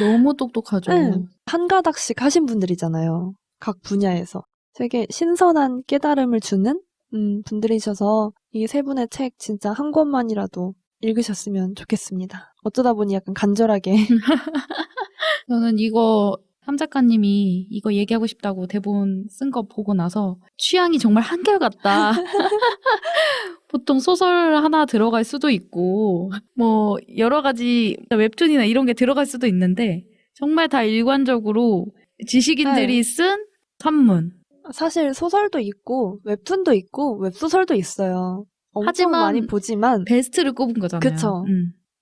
너무 똑똑하죠. 네. 한 가닥씩 하신 분들이잖아요. 각 분야에서. 되게 신선한 깨달음을 주는 분들이셔서 이 세 분의 책 진짜 한 권만이라도 읽으셨으면 좋겠습니다. 어쩌다 보니 약간 간절하게 저는 이거 삼 작가님이 이거 얘기하고 싶다고 대본 쓴 거 보고 나서 취향이 정말 한결같다. 보통 소설 하나 들어갈 수도 있고 뭐 여러 가지 웹툰이나 이런 게 들어갈 수도 있는데 정말 다 일관적으로 지식인들이 네. 쓴 산문. 사실 소설도 있고 웹툰도 있고 웹소설도 있어요. 엄청 하지만 많이 보지만 베스트를 꼽은 거잖아요. 그쵸.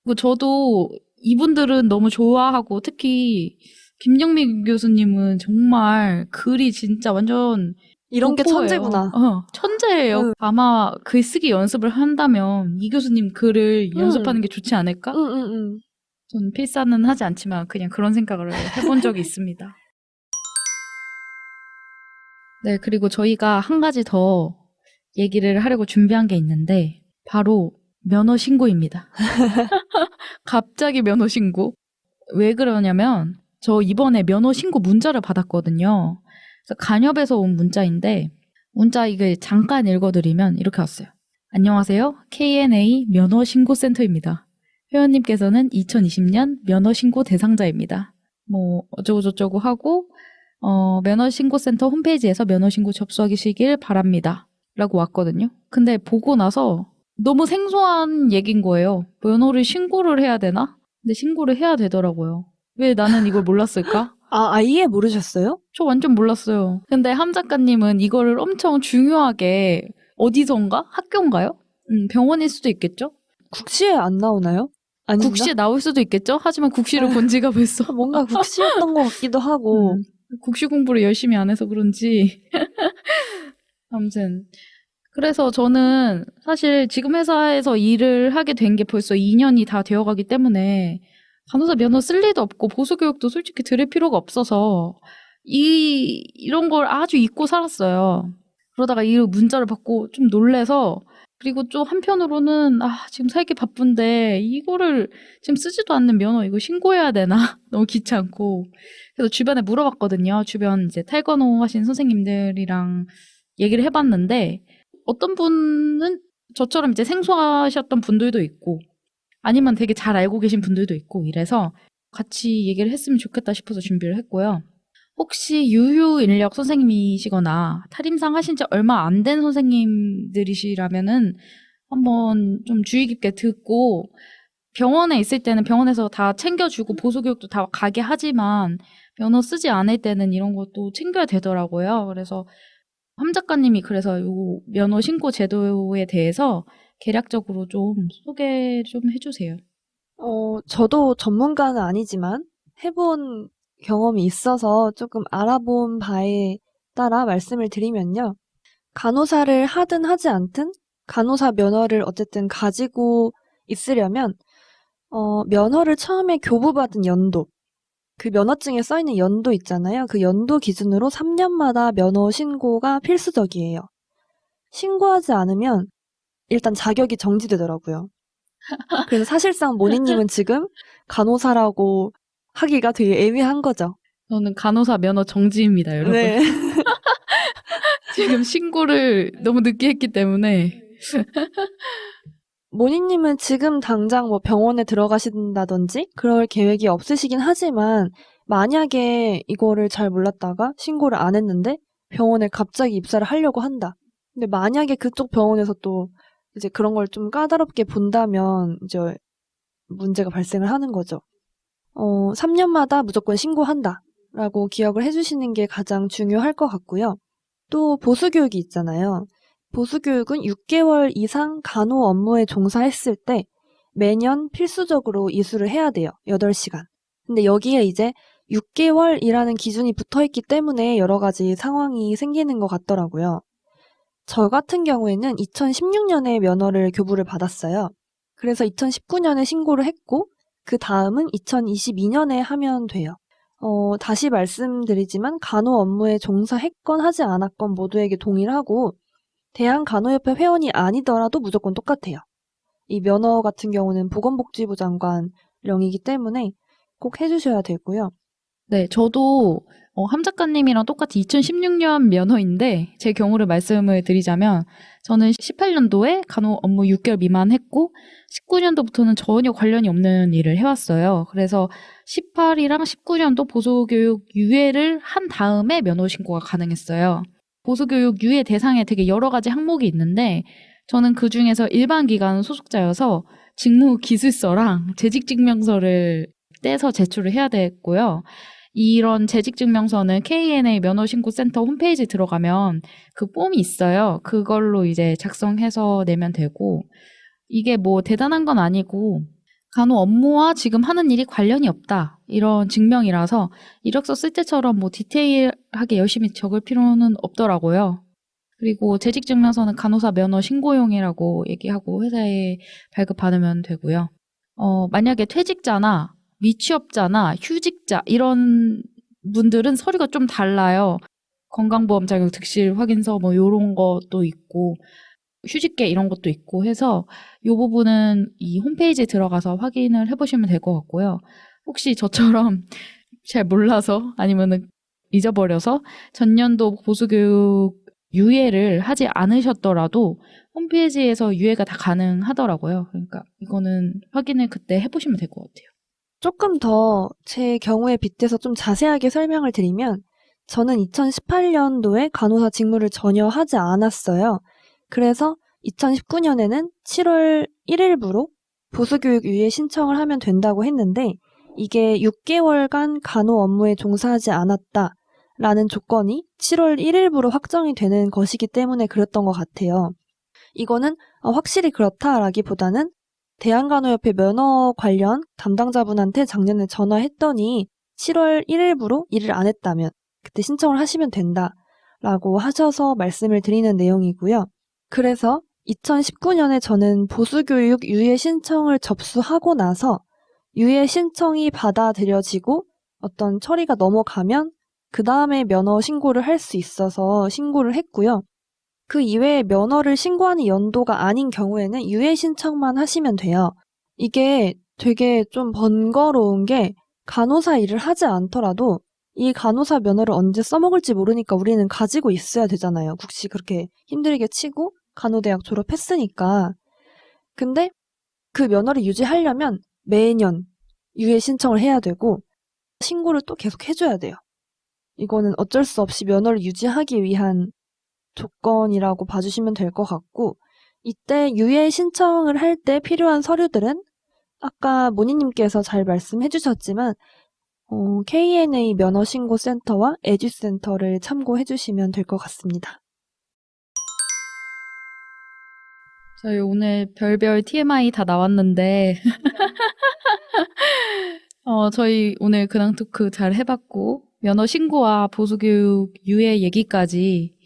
뭐 저도 이분들은 너무 좋아하고 특히 김영민 교수님은 정말 글이 진짜 완전 이런 게 독보예요. 천재구나. 천재예요. 아마 글쓰기 연습을 한다면 이 교수님 글을 연습하는 게 좋지 않을까? 저는 필사는 하지 않지만 그냥 그런 생각을 해본 적이 있습니다. 네, 그리고 저희가 한 가지 더 얘기를 하려고 준비한 게 있는데 바로 면허 신고입니다. 갑자기 면허 신고. 왜 그러냐면 저 이번에 면허 신고 문자를 받았거든요. 그래서 간협에서 온 문자인데 문자 이게 잠깐 읽어드리면 이렇게 왔어요. 안녕하세요. K&A 면허 신고센터입니다. 회원님께서는 2020년 면허 신고 대상자입니다. 뭐 어쩌고저쩌고 하고 면허 신고센터 홈페이지에서 면허 신고 접수하시길 바랍니다. 라고 왔거든요. 근데 보고 나서 너무 생소한 얘기인 거예요. 면허를 신고를 해야 되나? 근데 신고를 해야 되더라고요. 왜 나는 이걸 몰랐을까? 아예 모르셨어요? 저 완전 몰랐어요. 근데 함 작가님은 이거를 엄청 중요하게 어디선가? 학교인가요? 병원일 수도 있겠죠? 국시에 안 나오나요? 아닌가? 국시에 나올 수도 있겠죠? 하지만 국시를 본 지가 벌써. 뭔가 국시였던 것 같기도 하고. 국시 공부를 열심히 안 해서 그런지. 아무튼. 그래서 저는 사실 지금 회사에서 일을 하게 된 게 벌써 2년이 다 되어가기 때문에 간호사 면허 쓸 일도 없고 보수교육도 솔직히 들을 필요가 없어서 이런 걸 아주 잊고 살았어요. 그러다가 이 문자를 받고 좀 놀래서 그리고 좀 한편으로는 지금 살기 바쁜데 이거를 지금 쓰지도 않는 면허 이거 신고해야 되나? 너무 귀찮고 그래서 주변에 물어봤거든요. 주변 이제 탈건호 하신 선생님들이랑 얘기를 해봤는데 어떤 분은 저처럼 이제 생소하셨던 분들도 있고 아니면 되게 잘 알고 계신 분들도 있고 이래서 같이 얘기를 했으면 좋겠다 싶어서 준비를 했고요. 혹시 유휴 인력 선생님이시거나 탈임상 하신 지 얼마 안 된 선생님들이시라면은 한번 좀 주의 깊게 듣고 병원에 있을 때는 병원에서 다 챙겨주고 보수교육도 다 가게 하지만 면허 쓰지 않을 때는 이런 것도 챙겨야 되더라고요. 그래서 함 작가님이 그래서 요 면허 신고 제도에 대해서 개략적으로 좀 소개 좀 해주세요. 저도 전문가는 아니지만 해본 경험이 있어서 조금 알아본 바에 따라 말씀을 드리면요. 간호사를 하든 하지 않든 간호사 면허를 어쨌든 가지고 있으려면 면허를 처음에 교부받은 연도, 그 면허증에 써있는 연도 있잖아요. 그 연도 기준으로 3년마다 면허 신고가 필수적이에요. 신고하지 않으면 일단 자격이 정지되더라고요. 그래서 사실상 모니님은 지금 간호사라고 하기가 되게 애매한 거죠. 저는 간호사 면허 정지입니다, 여러분. 네. 지금 신고를 너무 늦게 했기 때문에. 모니님은 지금 당장 뭐 병원에 들어가신다든지 그럴 계획이 없으시긴 하지만 만약에 이거를 잘 몰랐다가 신고를 안 했는데 병원에 갑자기 입사를 하려고 한다. 근데 만약에 그쪽 병원에서 또 이제 그런 걸 좀 까다롭게 본다면 이제 문제가 발생을 하는 거죠. 3년마다 무조건 신고한다 라고 기억을 해주시는 게 가장 중요할 것 같고요. 또 보수교육이 있잖아요. 보수교육은 6개월 이상 간호 업무에 종사했을 때 매년 필수적으로 이수를 해야 돼요. 8시간. 근데 여기에 이제 6개월이라는 기준이 붙어있기 때문에 여러 가지 상황이 생기는 것 같더라고요. 저 같은 경우에는 2016년에 면허를 교부를 받았어요. 그래서 2019년에 신고를 했고 그 다음은 2022년에 하면 돼요. 다시 말씀드리지만 간호 업무에 종사했건 하지 않았건 모두에게 동일하고 대한간호협회 회원이 아니더라도 무조건 똑같아요. 이 면허 같은 경우는 보건복지부 장관령이기 때문에 꼭 해주셔야 되고요. 네, 저도 함 작가님이랑 똑같이 2016년 면허인데 제 경우를 말씀을 드리자면 저는 18년도에 간호 업무 6개월 미만 했고 19년도부터는 전혀 관련이 없는 일을 해왔어요. 그래서 18이랑 19년도 보수교육 유예를 한 다음에 면허 신고가 가능했어요. 보수교육 유예 대상에 되게 여러 가지 항목이 있는데 저는 그중에서 일반 기관 소속자여서 직무 기술서랑 재직증명서를 떼서 제출을 해야 됐고요. 이런 재직증명서는 KNA 면허신고센터 홈페이지 들어가면 그 폼이 있어요. 그걸로 이제 작성해서 내면 되고 이게 뭐 대단한 건 아니고 간호 업무와 지금 하는 일이 관련이 없다. 이런 증명이라서 이력서 쓸 때처럼 뭐 디테일하게 열심히 적을 필요는 없더라고요. 그리고 재직증명서는 간호사 면허 신고용이라고 얘기하고 회사에 발급받으면 되고요. 만약에 퇴직자나 미취업자나 휴직자 이런 분들은 서류가 좀 달라요. 건강보험 자격 득실 확인서 뭐 이런 것도 있고 휴직계 이런 것도 있고 해서 이 부분은 이 홈페이지에 들어가서 확인을 해보시면 될 것 같고요. 혹시 저처럼 잘 몰라서 아니면은 잊어버려서 전년도 보수교육 유예를 하지 않으셨더라도 홈페이지에서 유예가 다 가능하더라고요. 그러니까 이거는 확인을 그때 해보시면 될 것 같아요. 조금 더 제 경우에 빗대서 좀 자세하게 설명을 드리면 저는 2018년도에 간호사 직무를 전혀 하지 않았어요. 그래서 2019년에는 7월 1일부로 보수교육 유예 신청을 하면 된다고 했는데 이게 6개월간 간호 업무에 종사하지 않았다라는 조건이 7월 1일부로 확정이 되는 것이기 때문에 그랬던 것 같아요. 이거는 확실히 그렇다라기보다는 대한간호협회 면허 관련 담당자분한테 작년에 전화했더니 7월 1일부로 일을 안 했다면 그때 신청을 하시면 된다라고 하셔서 말씀을 드리는 내용이고요. 그래서 2019년에 저는 보수교육 유예 신청을 접수하고 나서 유예 신청이 받아들여지고 어떤 처리가 넘어가면 그 다음에 면허 신고를 할 수 있어서 신고를 했고요. 그 이외에 면허를 신고하는 연도가 아닌 경우에는 유예 신청만 하시면 돼요. 이게 되게 좀 번거로운 게 간호사 일을 하지 않더라도 이 간호사 면허를 언제 써먹을지 모르니까 우리는 가지고 있어야 되잖아요. 국시 그렇게 힘들게 치고 간호대학 졸업했으니까. 근데 그 면허를 유지하려면 매년 유예 신청을 해야 되고 신고를 또 계속 해줘야 돼요. 이거는 어쩔 수 없이 면허를 유지하기 위한 조건이라고 봐주시면 될 것 같고 이때 유예 신청을 할 때 필요한 서류들은 아까 모니님께서 잘 말씀해 주셨지만 KNA 면허신고센터와 에듀센터를 참고해 주시면 될 것 같습니다. 저희 오늘 별별 TMI 다 나왔는데 저희 오늘 근황 토크 잘 해봤고 면허 신고와 보수교육 유예 얘기까지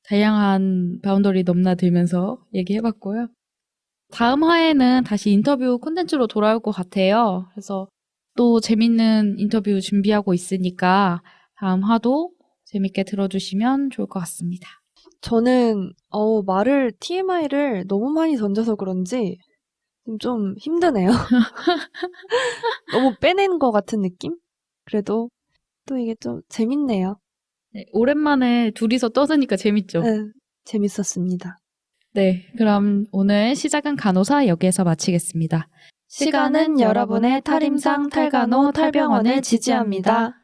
다양한 바운더리 넘나들면서 얘기해봤고요. 다음 화에는 다시 인터뷰 콘텐츠로 돌아올 것 같아요. 그래서 또 재밌는 인터뷰 준비하고 있으니까 다음 화도 재밌게 들어주시면 좋을 것 같습니다. 저는 TMI를 너무 많이 던져서 그런지 좀 힘드네요. 너무 빼낸 것 같은 느낌? 그래도 또 이게 좀 재밌네요. 네, 오랜만에 둘이서 떠드니까 재밌죠? 네, 재밌었습니다. 네, 그럼 오늘 시작은 간호사 여기에서 마치겠습니다. 시간은 여러분의 탈임상 탈간호 탈병원을 지지합니다.